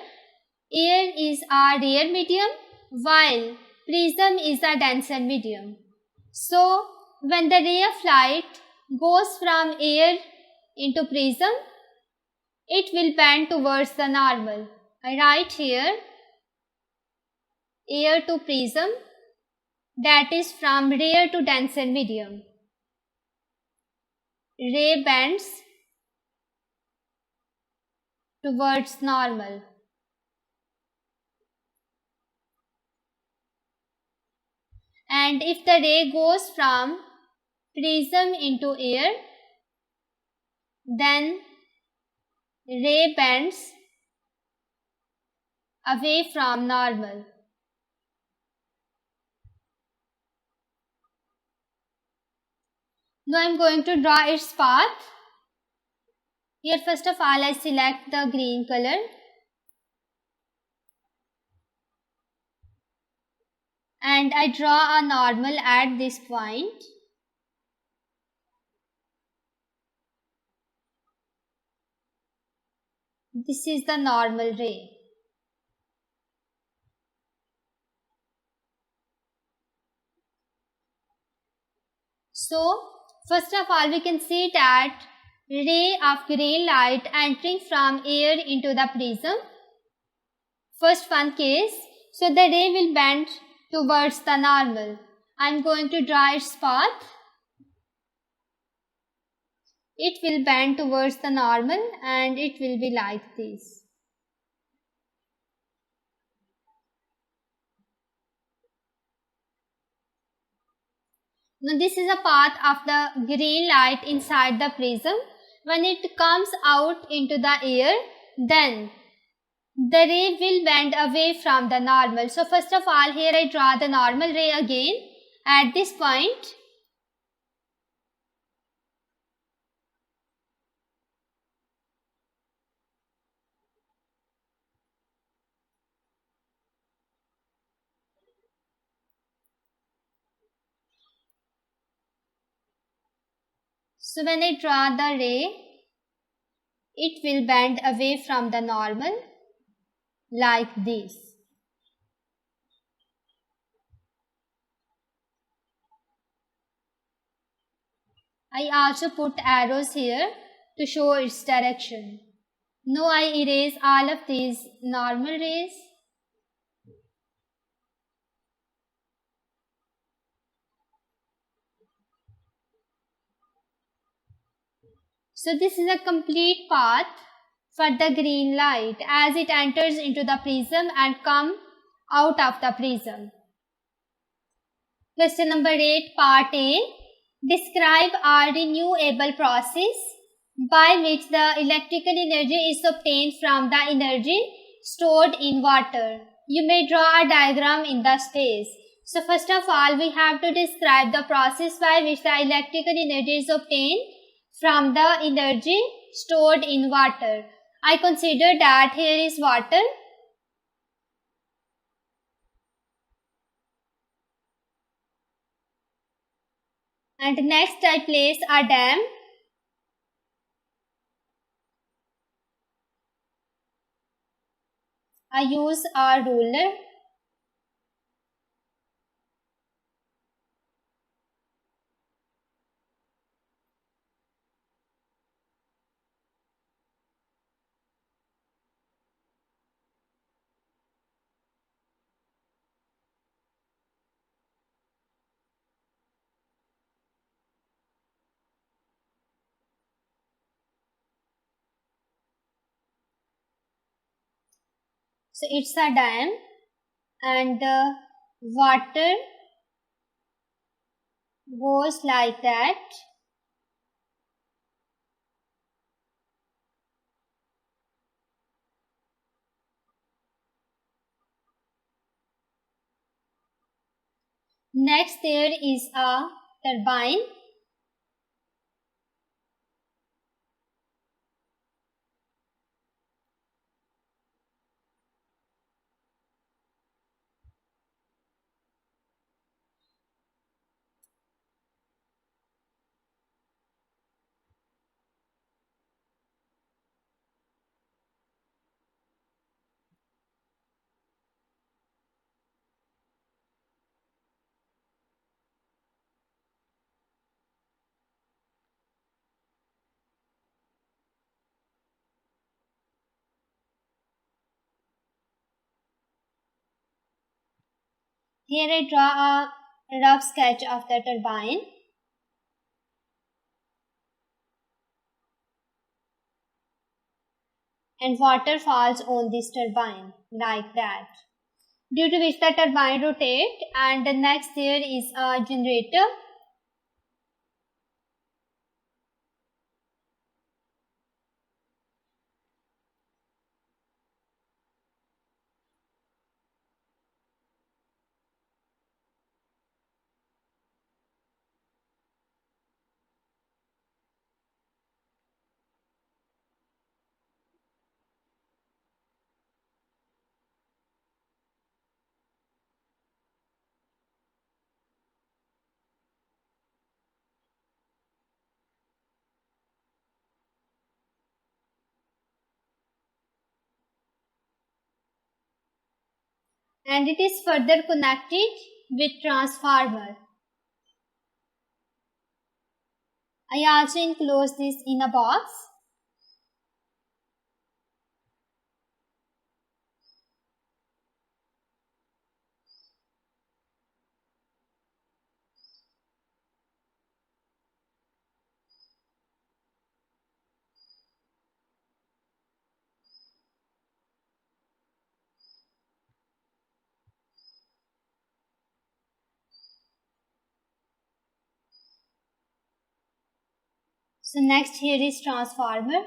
air is a rare medium while prism is a denser medium. So when the ray of light goes from air into prism, it will bend towards the normal. I write here air to prism, that is from rare to denser medium. Ray bends towards normal. And if the ray goes from prism into air, then ray bends away from normal. Now I am going to draw its path. Here first of all I select the green color. And I draw a normal at this point. This is the normal ray. So, first of all we can see that ray of green light entering from air into the prism. First one case, So the ray will bend towards the normal. I am going to draw its path. It will bend towards the normal and it will be like this. Now this is a path of the green light inside the prism. When it comes out into the air, then the ray will bend away from the normal. So first of all, here I draw the normal ray again at this point. So when I draw the ray, it will bend away from the normal like this. I also put arrows here to show its direction. Now I erase all of these normal rays. So this is a complete path for the green light as it enters into the prism and comes out of the prism. Question number 8, part A. Describe a renewable process by which the electrical energy is obtained from the energy stored in water. You may draw a diagram in the space. So first of all, we have to describe the process by which the electrical energy is obtained from the energy stored in water. I consider that here is water. And next I place a dam. I use a ruler. So it's a dam and the water goes like that. Next there is a turbine. Here I draw a rough sketch of the turbine. And water falls on this turbine like that, due to which the turbine rotates. And the next there is a generator. And it is further connected with transformer. I also enclose this in a box. So next here is transformer.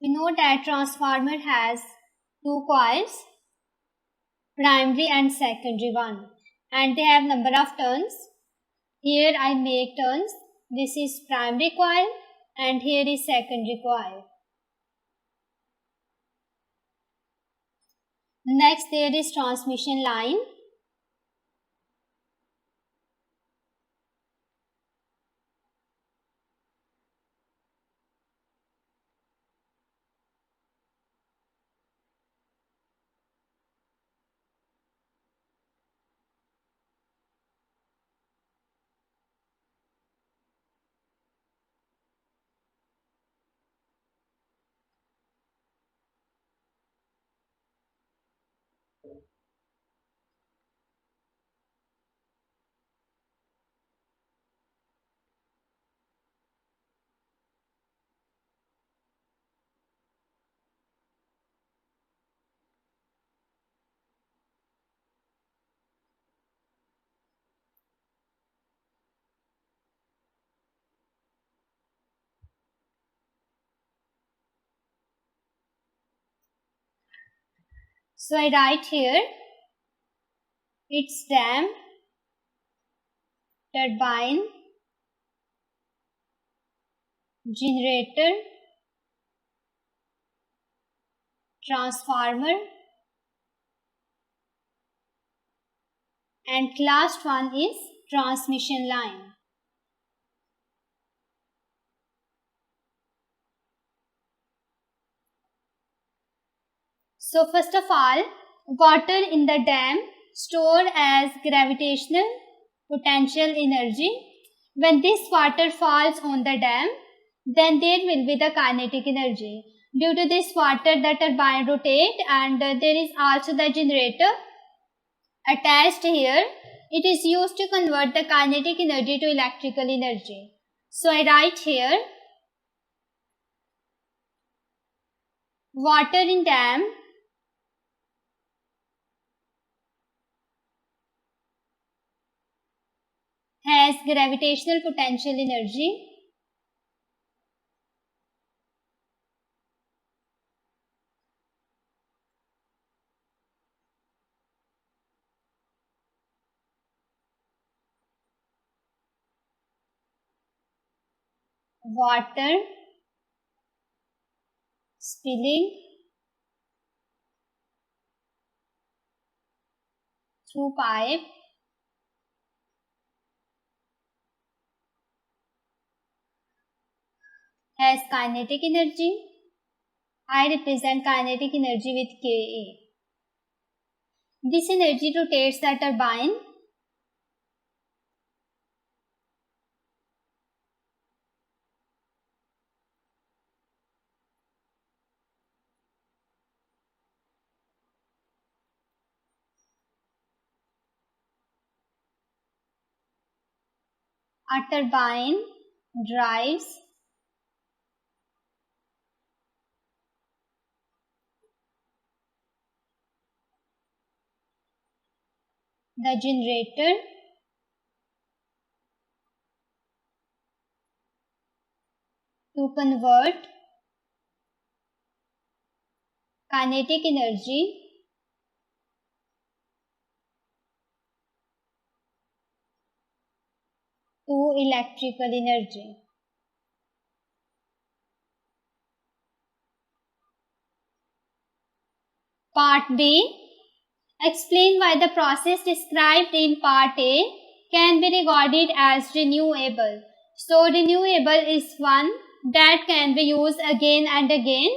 We know that transformer has two coils, primary and secondary one, and they have number of turns. Here I make turns. This is primary coil and here is secondary coil. Next there is transmission line. So I write here, it's dam, turbine, generator, transformer, and last one is transmission line. So first of all, water in the dam stored as gravitational potential energy. When this water falls on the dam, then there will be the kinetic energy. Due to this water, the turbine rotate and there is also the generator attached here. It is used to convert the kinetic energy to electrical energy. So I write here, water in dam has gravitational potential energy water spilling through pipe has kinetic energy. I represent kinetic energy with Ka. This energy rotates the turbine drives the generator to convert kinetic energy electrical energy. Part B. Explain why the process described in Part A can be regarded as renewable. So, renewable is one that can be used again and again.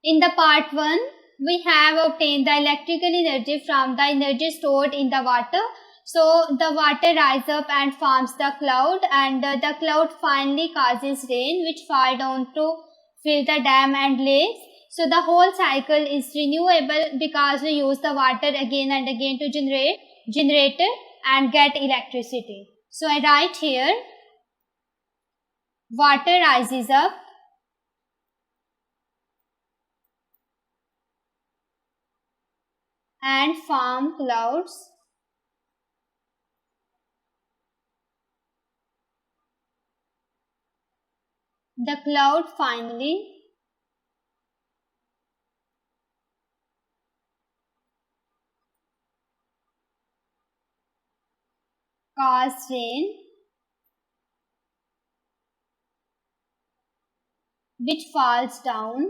In the Part 1, we have obtained the electrical energy from the energy stored in the water. So, the water rises up and forms the cloud, and the cloud finally causes rain which fall down to fill the dam and lakes. So the whole cycle is renewable because we use the water again and again to generate generator and get electricity. So I write here, water rises up and form clouds. The cloud finally causes rain which falls down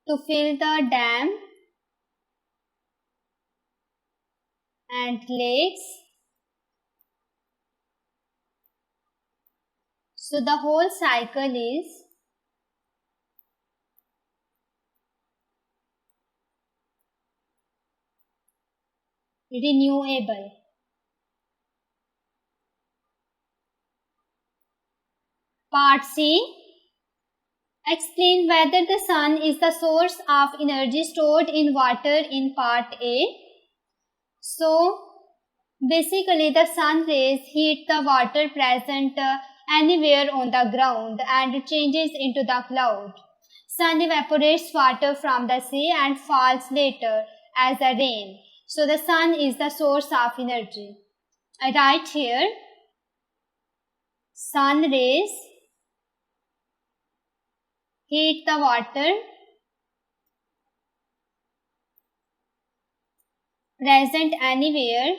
to fill the dam and lakes. So the whole cycle is renewable. Part C. Explain whether the sun is the source of energy stored in water in Part A. So, basically the sun rays heat the water present anywhere on the ground and changes into the cloud. Sun evaporates water from the sea and falls later as a rain. So, the sun is the source of energy. I write here, sun rays heat the water present anywhere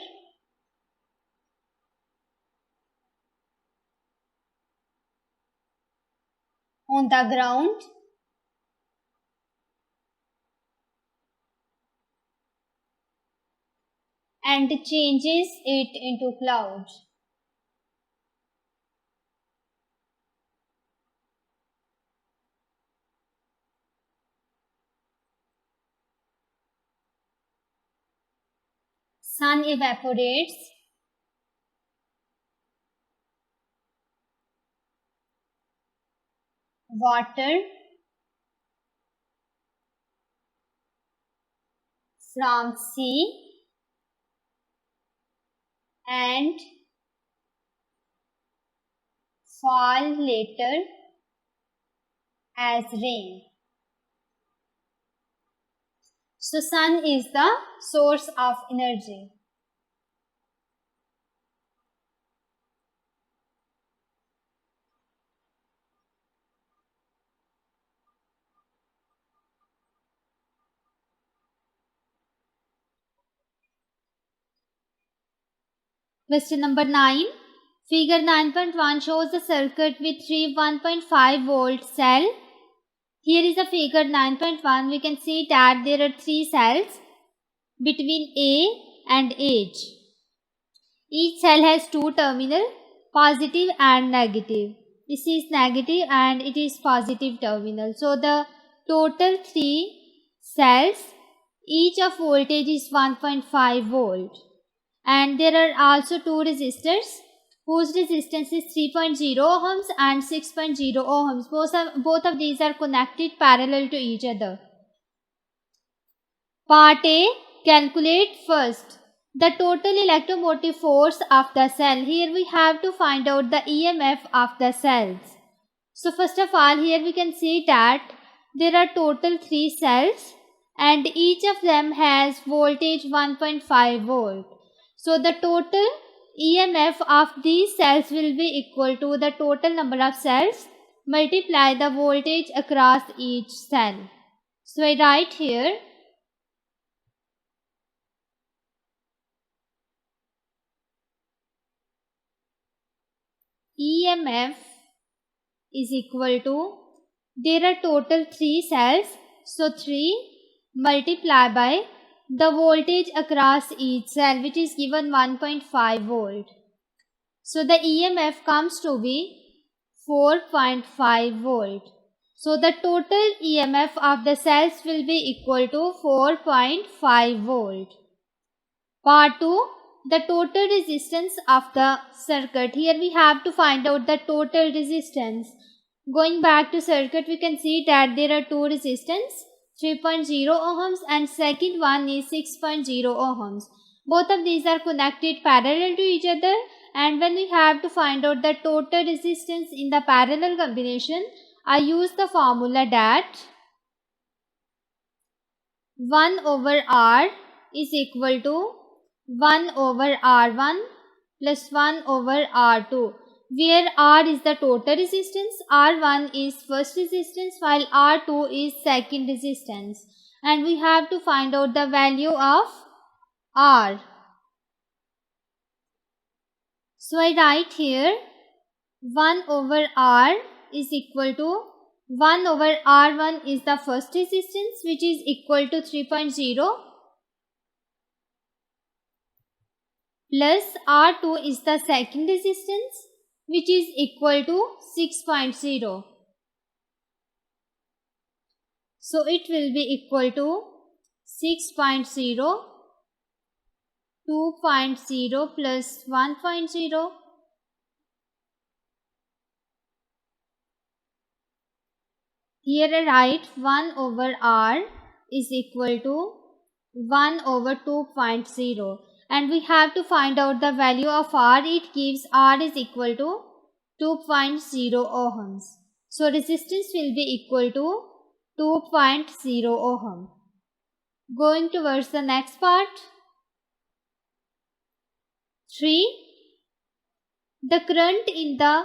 on the ground and changes it into clouds. Sun evaporates water from sea and fall later as rain. So sun is the source of energy. Question number 9. Figure 9.1 shows the circuit with three 1.5 volt cell. Here is the figure 9.1. We can see that there are three cells between A and H. Each cell has two terminals, positive and negative. This is negative and it is positive terminal. So the total three cells, each of voltage is 1.5 volt. And there are also two resistors whose resistance is 3.0 ohms and 6.0 ohms. Both of these are connected parallel to each other. Part A. Calculate first the total electromotive force of the cell. Here we have to find out the EMF of the cells. So first of all, here we can see that there are total three cells and each of them has voltage 1.5 volt. So the total EMF of these cells will be equal to the total number of cells multiply the voltage across each cell. So I write here EMF is equal to, there are total 3 cells, so 3 multiplied by the voltage across each cell, which is given 1.5 volt. So the EMF comes to be 4.5 volt. So the total EMF of the cells will be equal to 4.5 volt. Part 2, the total resistance of the circuit. Here we have to find out the total resistance. Going back to circuit, we can see that there are two resistance, 3.0 ohms and second one is 6.0 ohms. Both of these are connected parallel to each other, and when we have to find out the total resistance in the parallel combination, I use the formula that 1 over R is equal to 1 over R1 plus 1 over R2, where R is the total resistance, R1 is first resistance, while R2 is second resistance. And we have to find out the value of R. So I write here 1 over R is equal to 1 over R1 is the first resistance, which is equal to 3.0, plus R2 is the second resistance, which is equal to 6.0. So it will be equal to 6.0, 2.0 plus 1.0. Here I write 1 over R is equal to 1 over 2.0, and we have to find out the value of R. It gives R is equal to 2.0 ohms. So resistance will be equal to 2.0 ohm. Going towards the next part. 3. The current in the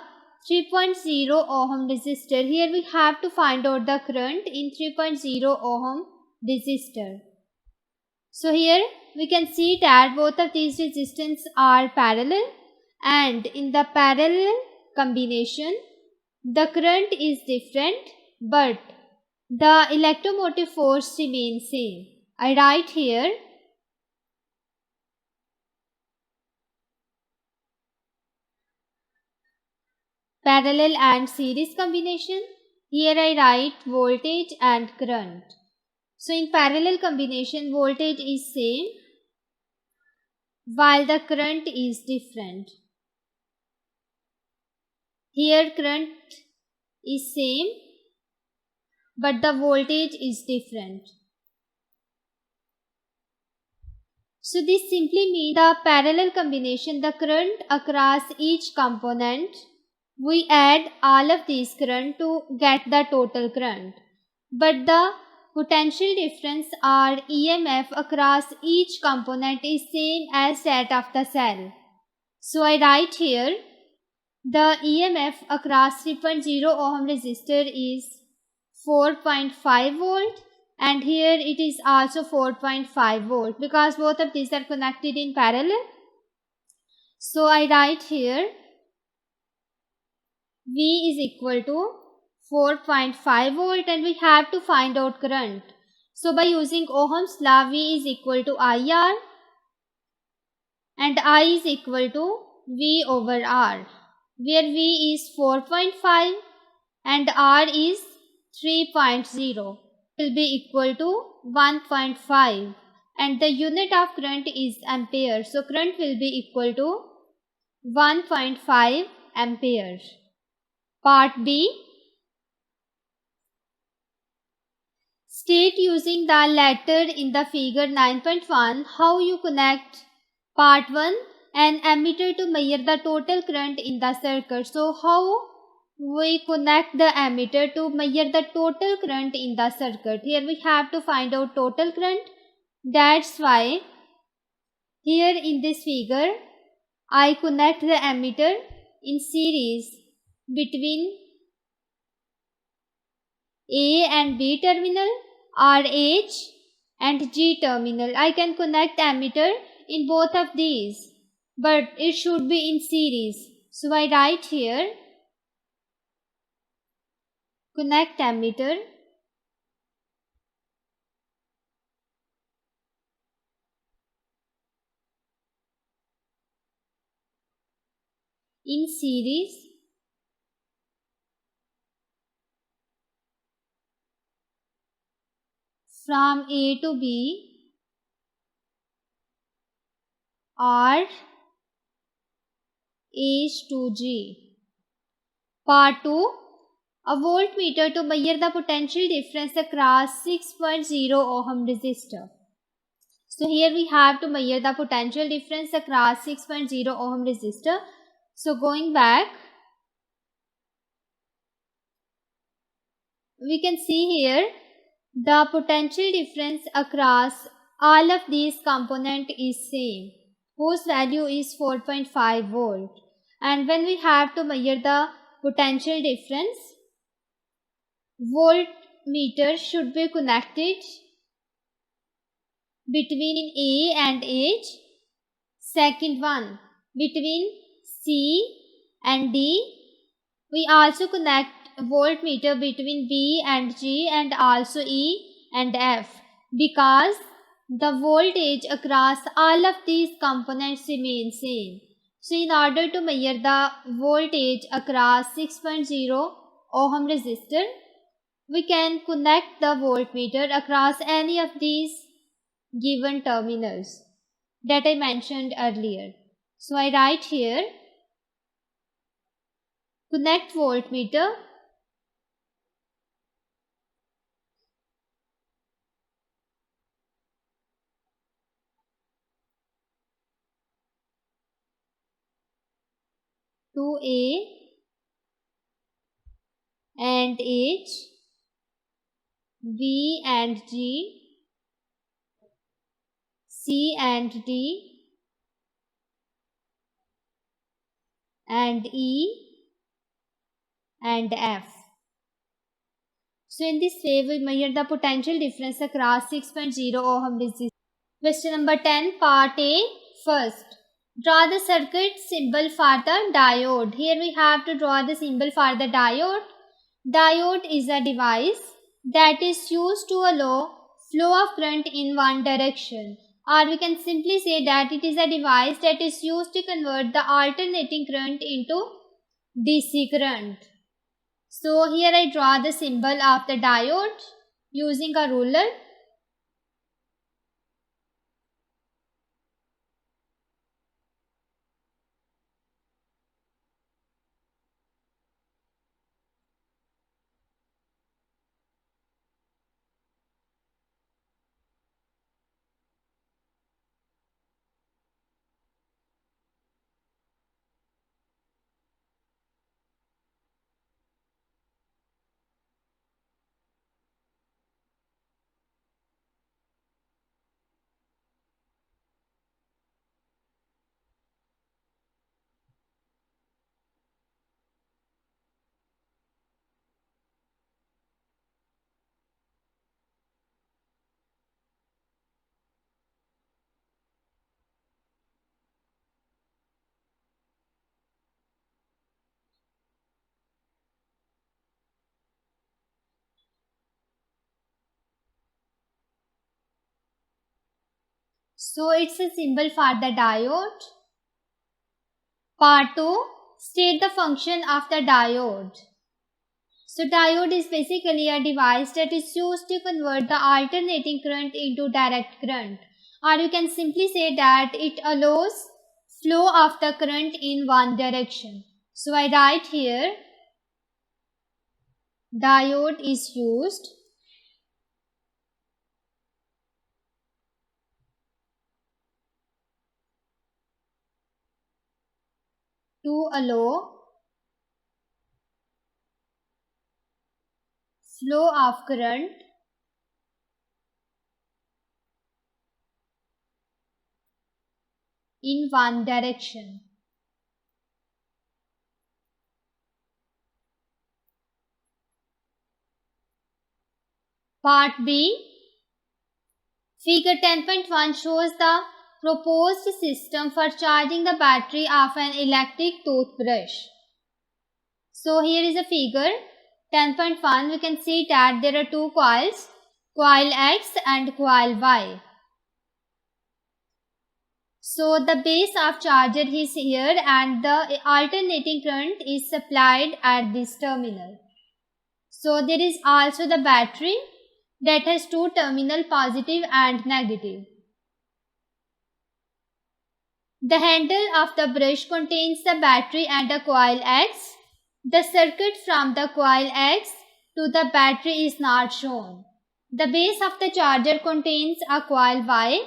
3.0 ohm resistor. Here we have to find out the current in 3.0 ohm resistor. So here we can see that both of these resistance are parallel, and in the parallel combination the current is different but the electromotive force remains same. I write here parallel and series combination. Here I write voltage and current. So in parallel combination, voltage is same while the current is different. Here current is same but the voltage is different. So this simply means the parallel combination, the current across each component, we add all of these current to get the total current. But the potential difference or EMF across each component is same as that of the cell. So I write here the EMF across 3.0 ohm resistor is 4.5 volt, and here it is also 4.5 volt because both of these are connected in parallel. So I write here V is equal to 4.5 volt, and we have to find out current. So by using Ohm's law, V is equal to IR and I is equal to V over R, where V is 4.5 and R is 3.0, will be equal to 1.5, and the unit of current is ampere. So current will be equal to 1.5 ampere. Part B. State using the letter in the figure 9.1 how you connect. Part 1. An ammeter to measure the total current in the circuit. So how we connect the ammeter to measure the total current in the circuit. Here we have to find out total current. That's why here in this figure I connect the ammeter in series between A and B terminal RH and G terminal. I can connect ammeter in both of these, but it should be in series. So I write here connect ammeter in series from A to B or H to G. Part 2. A voltmeter to measure the potential difference across 6.0 ohm resistor. So here we have to measure the potential difference across 6.0 ohm resistor. So going back, we can see here the potential difference across all of these components is same, whose value is 4.5 volt. And when we have to measure the potential difference, voltmeter should be connected between A and H. Second one, between C and D. We also connect voltmeter between B and G and also E and F, because the voltage across all of these components remain same. So in order to measure the voltage across 6.0 ohm resistor, we can connect the voltmeter across any of these given terminals that I mentioned earlier. So I write here connect voltmeter to A and H, B and G, C and D, and E and F. So in this way we measure the potential difference across 6.0 ohm resistance. Question number 10, part A. First, draw the circuit symbol for the diode. Here we have to draw the symbol for the diode. Diode is a device that is used to allow flow of current in one direction, or we can simply say that it is a device that is used to convert the alternating current into DC current. So here I draw the symbol of the diode using a ruler. So it's a symbol for the diode. Part 2, state the function of the diode. So diode is basically a device that is used to convert the alternating current into direct current, or you can simply say that it allows flow of the current in one direction. So I write here diode is used to allow flow of current in one direction. Part B. Figure 10.1 shows the proposed system for charging the battery of an electric toothbrush. So here is a figure 10.1. We can see that there are two coils, coil X and coil Y. So the base of charger is here and the alternating current is supplied at this terminal. So there is also the battery that has two terminals, positive and negative. The handle of the brush contains the battery and a coil X. The circuit from the coil X to the battery is not shown. The base of the charger contains a coil Y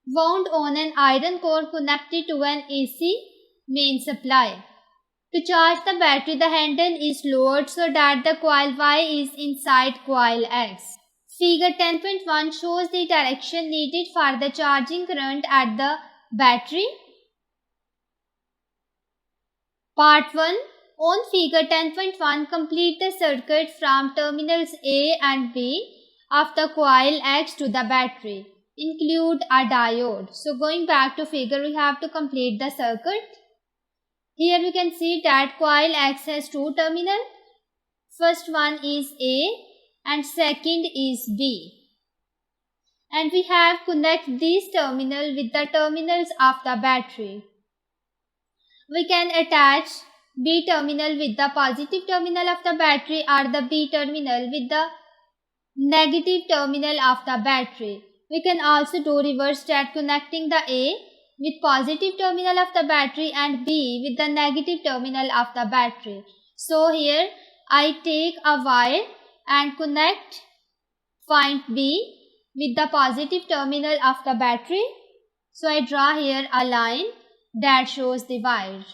wound on an iron core connected to an AC main supply. To charge the battery, the handle is lowered so that the coil Y is inside coil X. Figure 10.1 shows the direction needed for the charging current at the battery. Part 1. On figure 10.1, complete the circuit from terminals A and B of the coil X to the battery. Include a diode. So going back to figure, we have to complete the circuit. Here we can see that coil X has two terminals. First one is A and second is B. And we have connect these terminals with the terminals of the battery. We can attach B terminal with the positive terminal of the battery or the B terminal with the negative terminal of the battery. We can also do reverse that, connecting the A with positive terminal of the battery and B with the negative terminal of the battery. So here I take a wire and connect point B with the positive terminal of the battery. So I draw here a line that shows the wire.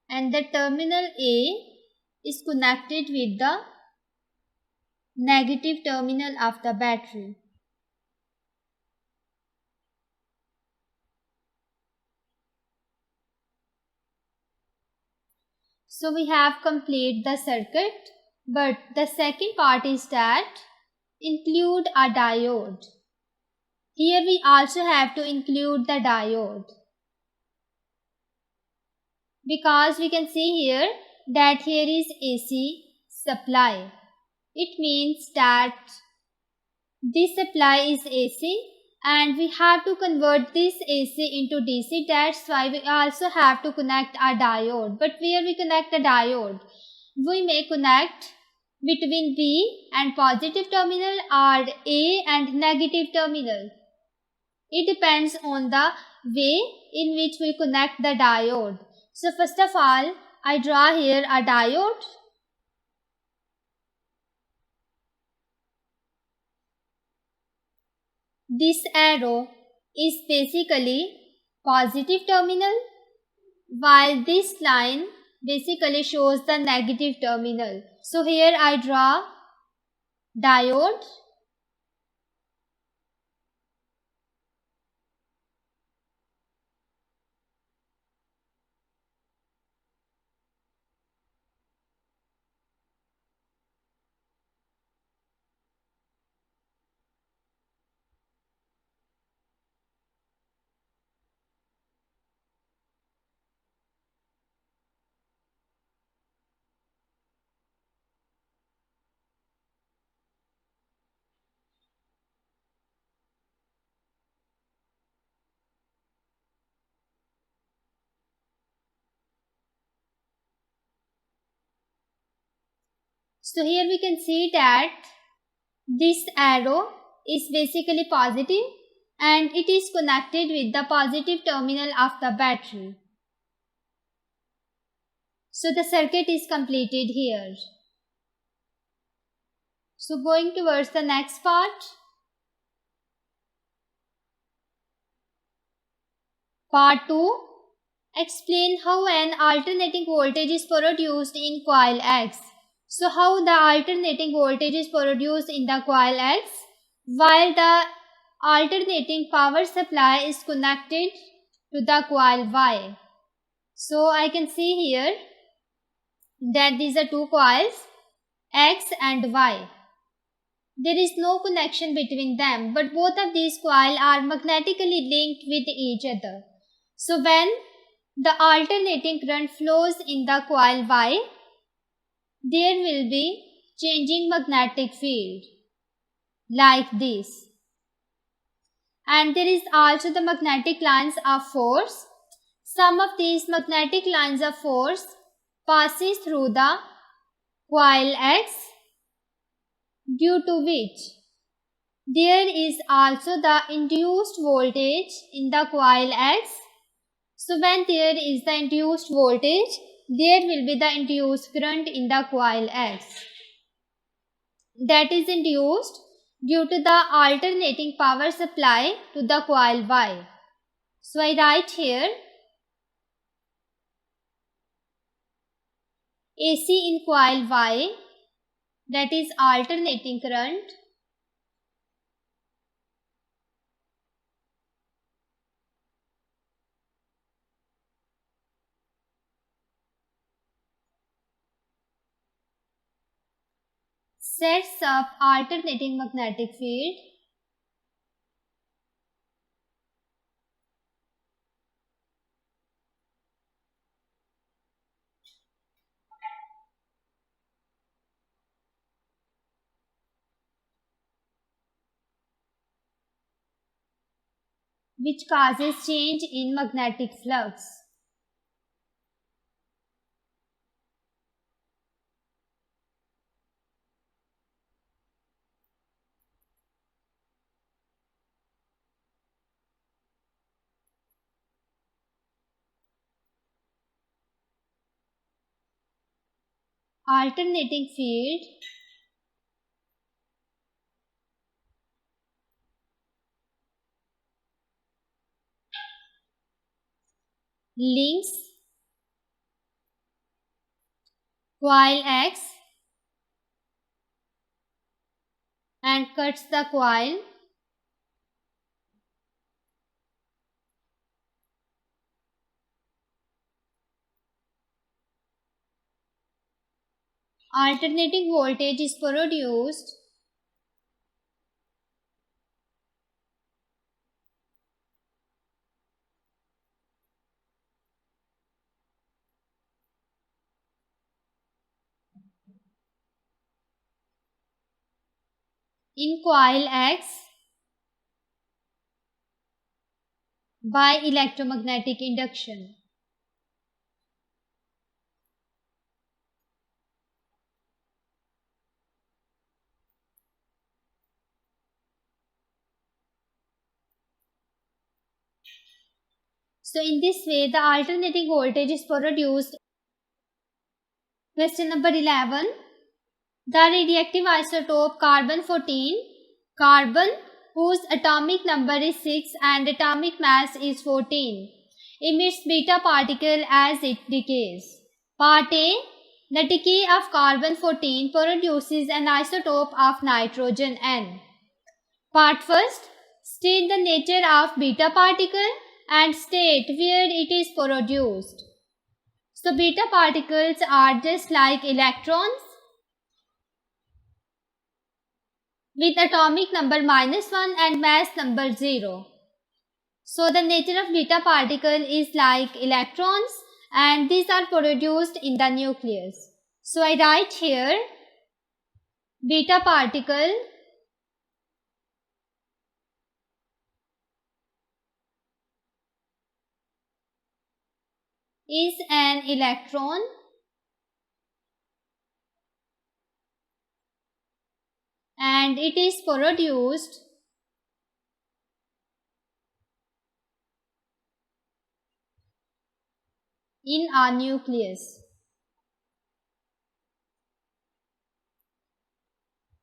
And the terminal A is connected with the negative terminal of the battery. So we have completed the circuit, but the second part is that include a diode. Here we also have to include the diode, because we can see here that here is AC supply. It means that this supply is AC and we have to convert this AC into DC. That's why we also have to connect a diode. But where we connect a diode? We may connect between B and positive terminal or A and negative terminal. It depends on the way in which we connect the diode. So first of all, I draw here a diode. This arrow is basically positive terminal, while this line basically shows the negative terminal. So here I draw diode. So here we can see that this arrow is basically positive and it is connected with the positive terminal of the battery. So the circuit is completed here. So going towards the next part. Part 2. Explain how an alternating voltage is produced in coil X. So how the alternating voltage is produced in the coil X while the alternating power supply is connected to the coil Y. So I can see here that these are two coils X and Y. There is no connection between them, but both of these coils are magnetically linked with each other. So when the alternating current flows in the coil Y, there will be changing magnetic field like this. And there is also the magnetic lines of force. Some of these magnetic lines of force passes through the coil X, due to which there is also the induced voltage in the coil X. So when there is the induced voltage, there will be the induced current in the coil X. That is induced due to the alternating power supply to the coil Y. So I write here AC in coil Y, that is alternating current, sets up alternating magnetic field which causes change in magnetic flux. Alternating field links coil X and cuts the coil alternating voltage is produced in coil X by electromagnetic induction. So in this way the alternating voltage is produced. Question number 11. The radioactive isotope carbon-14, carbon whose atomic number is 6 and atomic mass is 14, emits beta particle as it decays. Part A. The decay of carbon-14 produces an isotope of nitrogen N. Part 1. State the nature of beta particle and state where it is produced. So beta particles are just like electrons with atomic number -1 and mass number 0. So the nature of beta particle is like electrons and these are produced in the nucleus. So I write here beta particle is an electron and it is produced in our nucleus.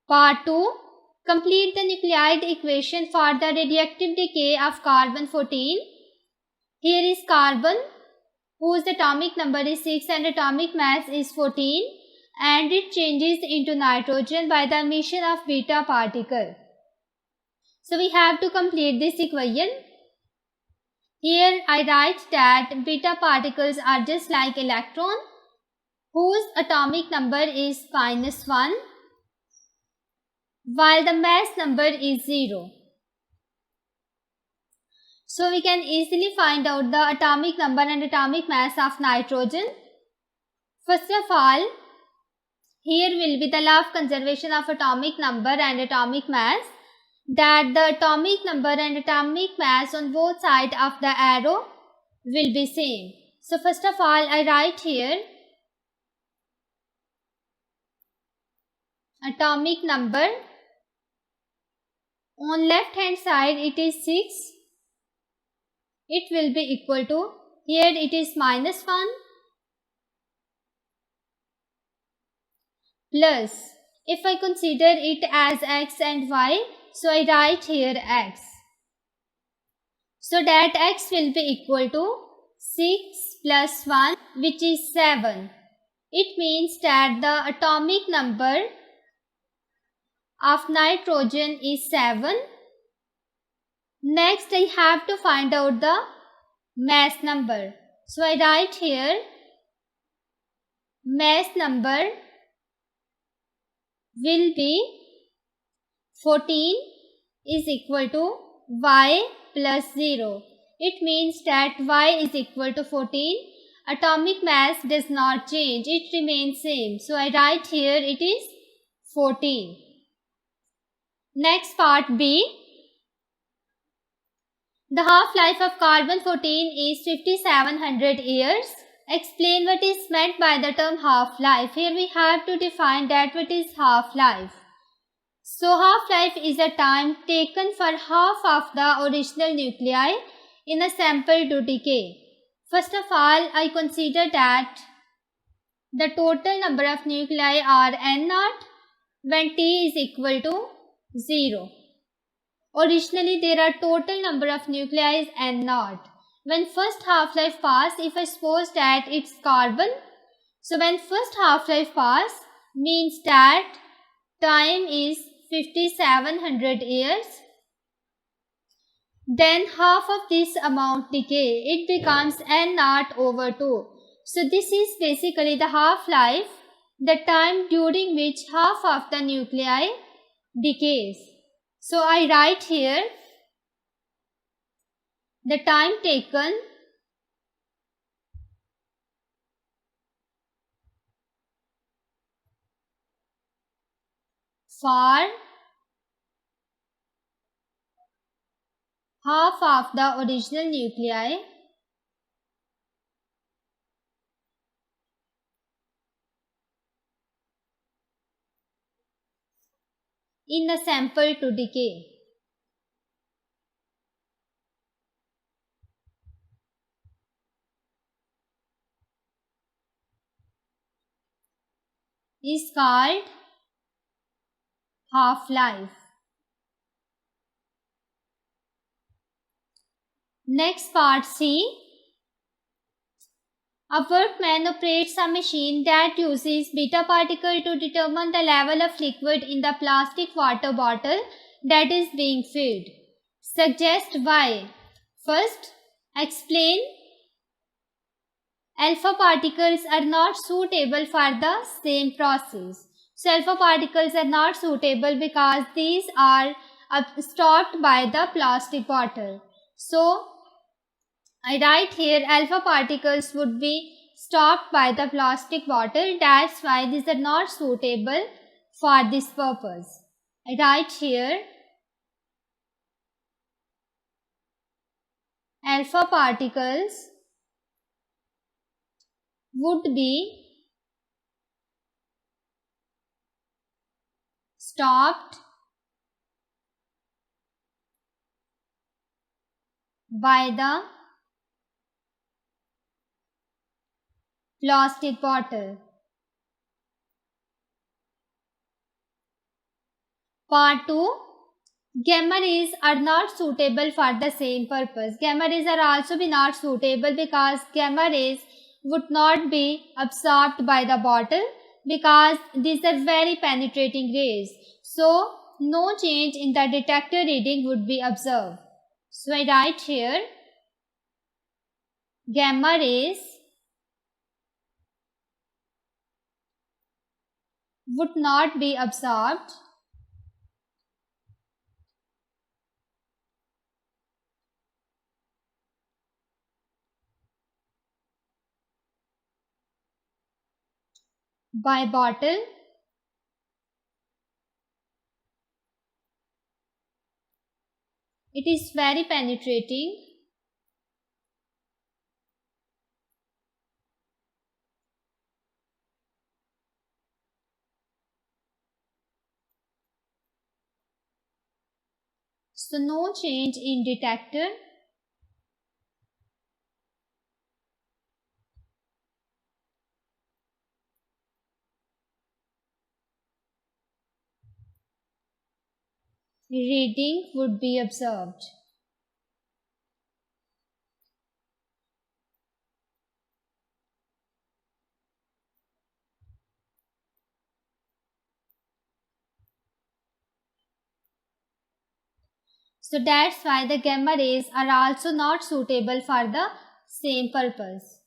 Part 2. Complete the nuclide equation for the radioactive decay of carbon-14. Here is carbon whose atomic number is 6 and atomic mass is 14, and it changes into nitrogen by the emission of beta particle. So we have to complete this equation. Here I write that beta particles are just like electron whose atomic number is -1 while the mass number is 0. So we can easily find out the atomic number and atomic mass of nitrogen. First of all, here will be the law of conservation of atomic number and atomic mass, that the atomic number and atomic mass on both sides of the arrow will be same. So first of all, I write here atomic number. On left hand side it is 6. It will be equal to, here it is -1 plus, if I consider it as x and y, so I write here x. So that x will be equal to 6 plus 1, which is 7. It means that the atomic number of nitrogen is 7. Next I have to find out the mass number. So I write here mass number will be 14 is equal to y plus 0. It means that y is equal to 14. Atomic mass does not change, it remains same. So I write here it is 14. Next part B. The half-life of carbon-14 is 5700 years. Explain what is meant by the term half-life. Here we have to define that what is half-life. So half-life is a time taken for half of the original nuclei in a sample to decay. First of all, I consider that the total number of nuclei are n0 when t is equal to 0. Originally there are total number of nuclei is n0. When first half-life pass, if I suppose that it's carbon, so when first half-life pass means that time is 5700 years, then half of this amount decay, it becomes n0 over 2. So this is basically the half-life, the time during which half of the nuclei decays. So I write here the time taken for half of the original nuclei in a sample to decay. Is called half-life. Next part C. A workman operates a machine that uses beta particle to determine the level of liquid in the plastic water bottle that is being filled. Suggest why. First, explain alpha particles are not suitable for the same process. So alpha particles are not suitable because these are stopped by the plastic bottle. So I write here alpha particles would be stopped by the plastic bottle. That's why these are not suitable for this purpose. I write here alpha particles would be stopped by the plastic bottle. Part 2. Gamma rays are not suitable for the same purpose. Gamma rays are also be not suitable because gamma rays would not be absorbed by the bottle. because these are very penetrating rays. So no change in the detector reading would be observed. So I write here gamma rays would not be absorbed by bottle it is very penetrating so no change in detector reading would be observed. So that's why the gamma rays are also not suitable for the same purpose.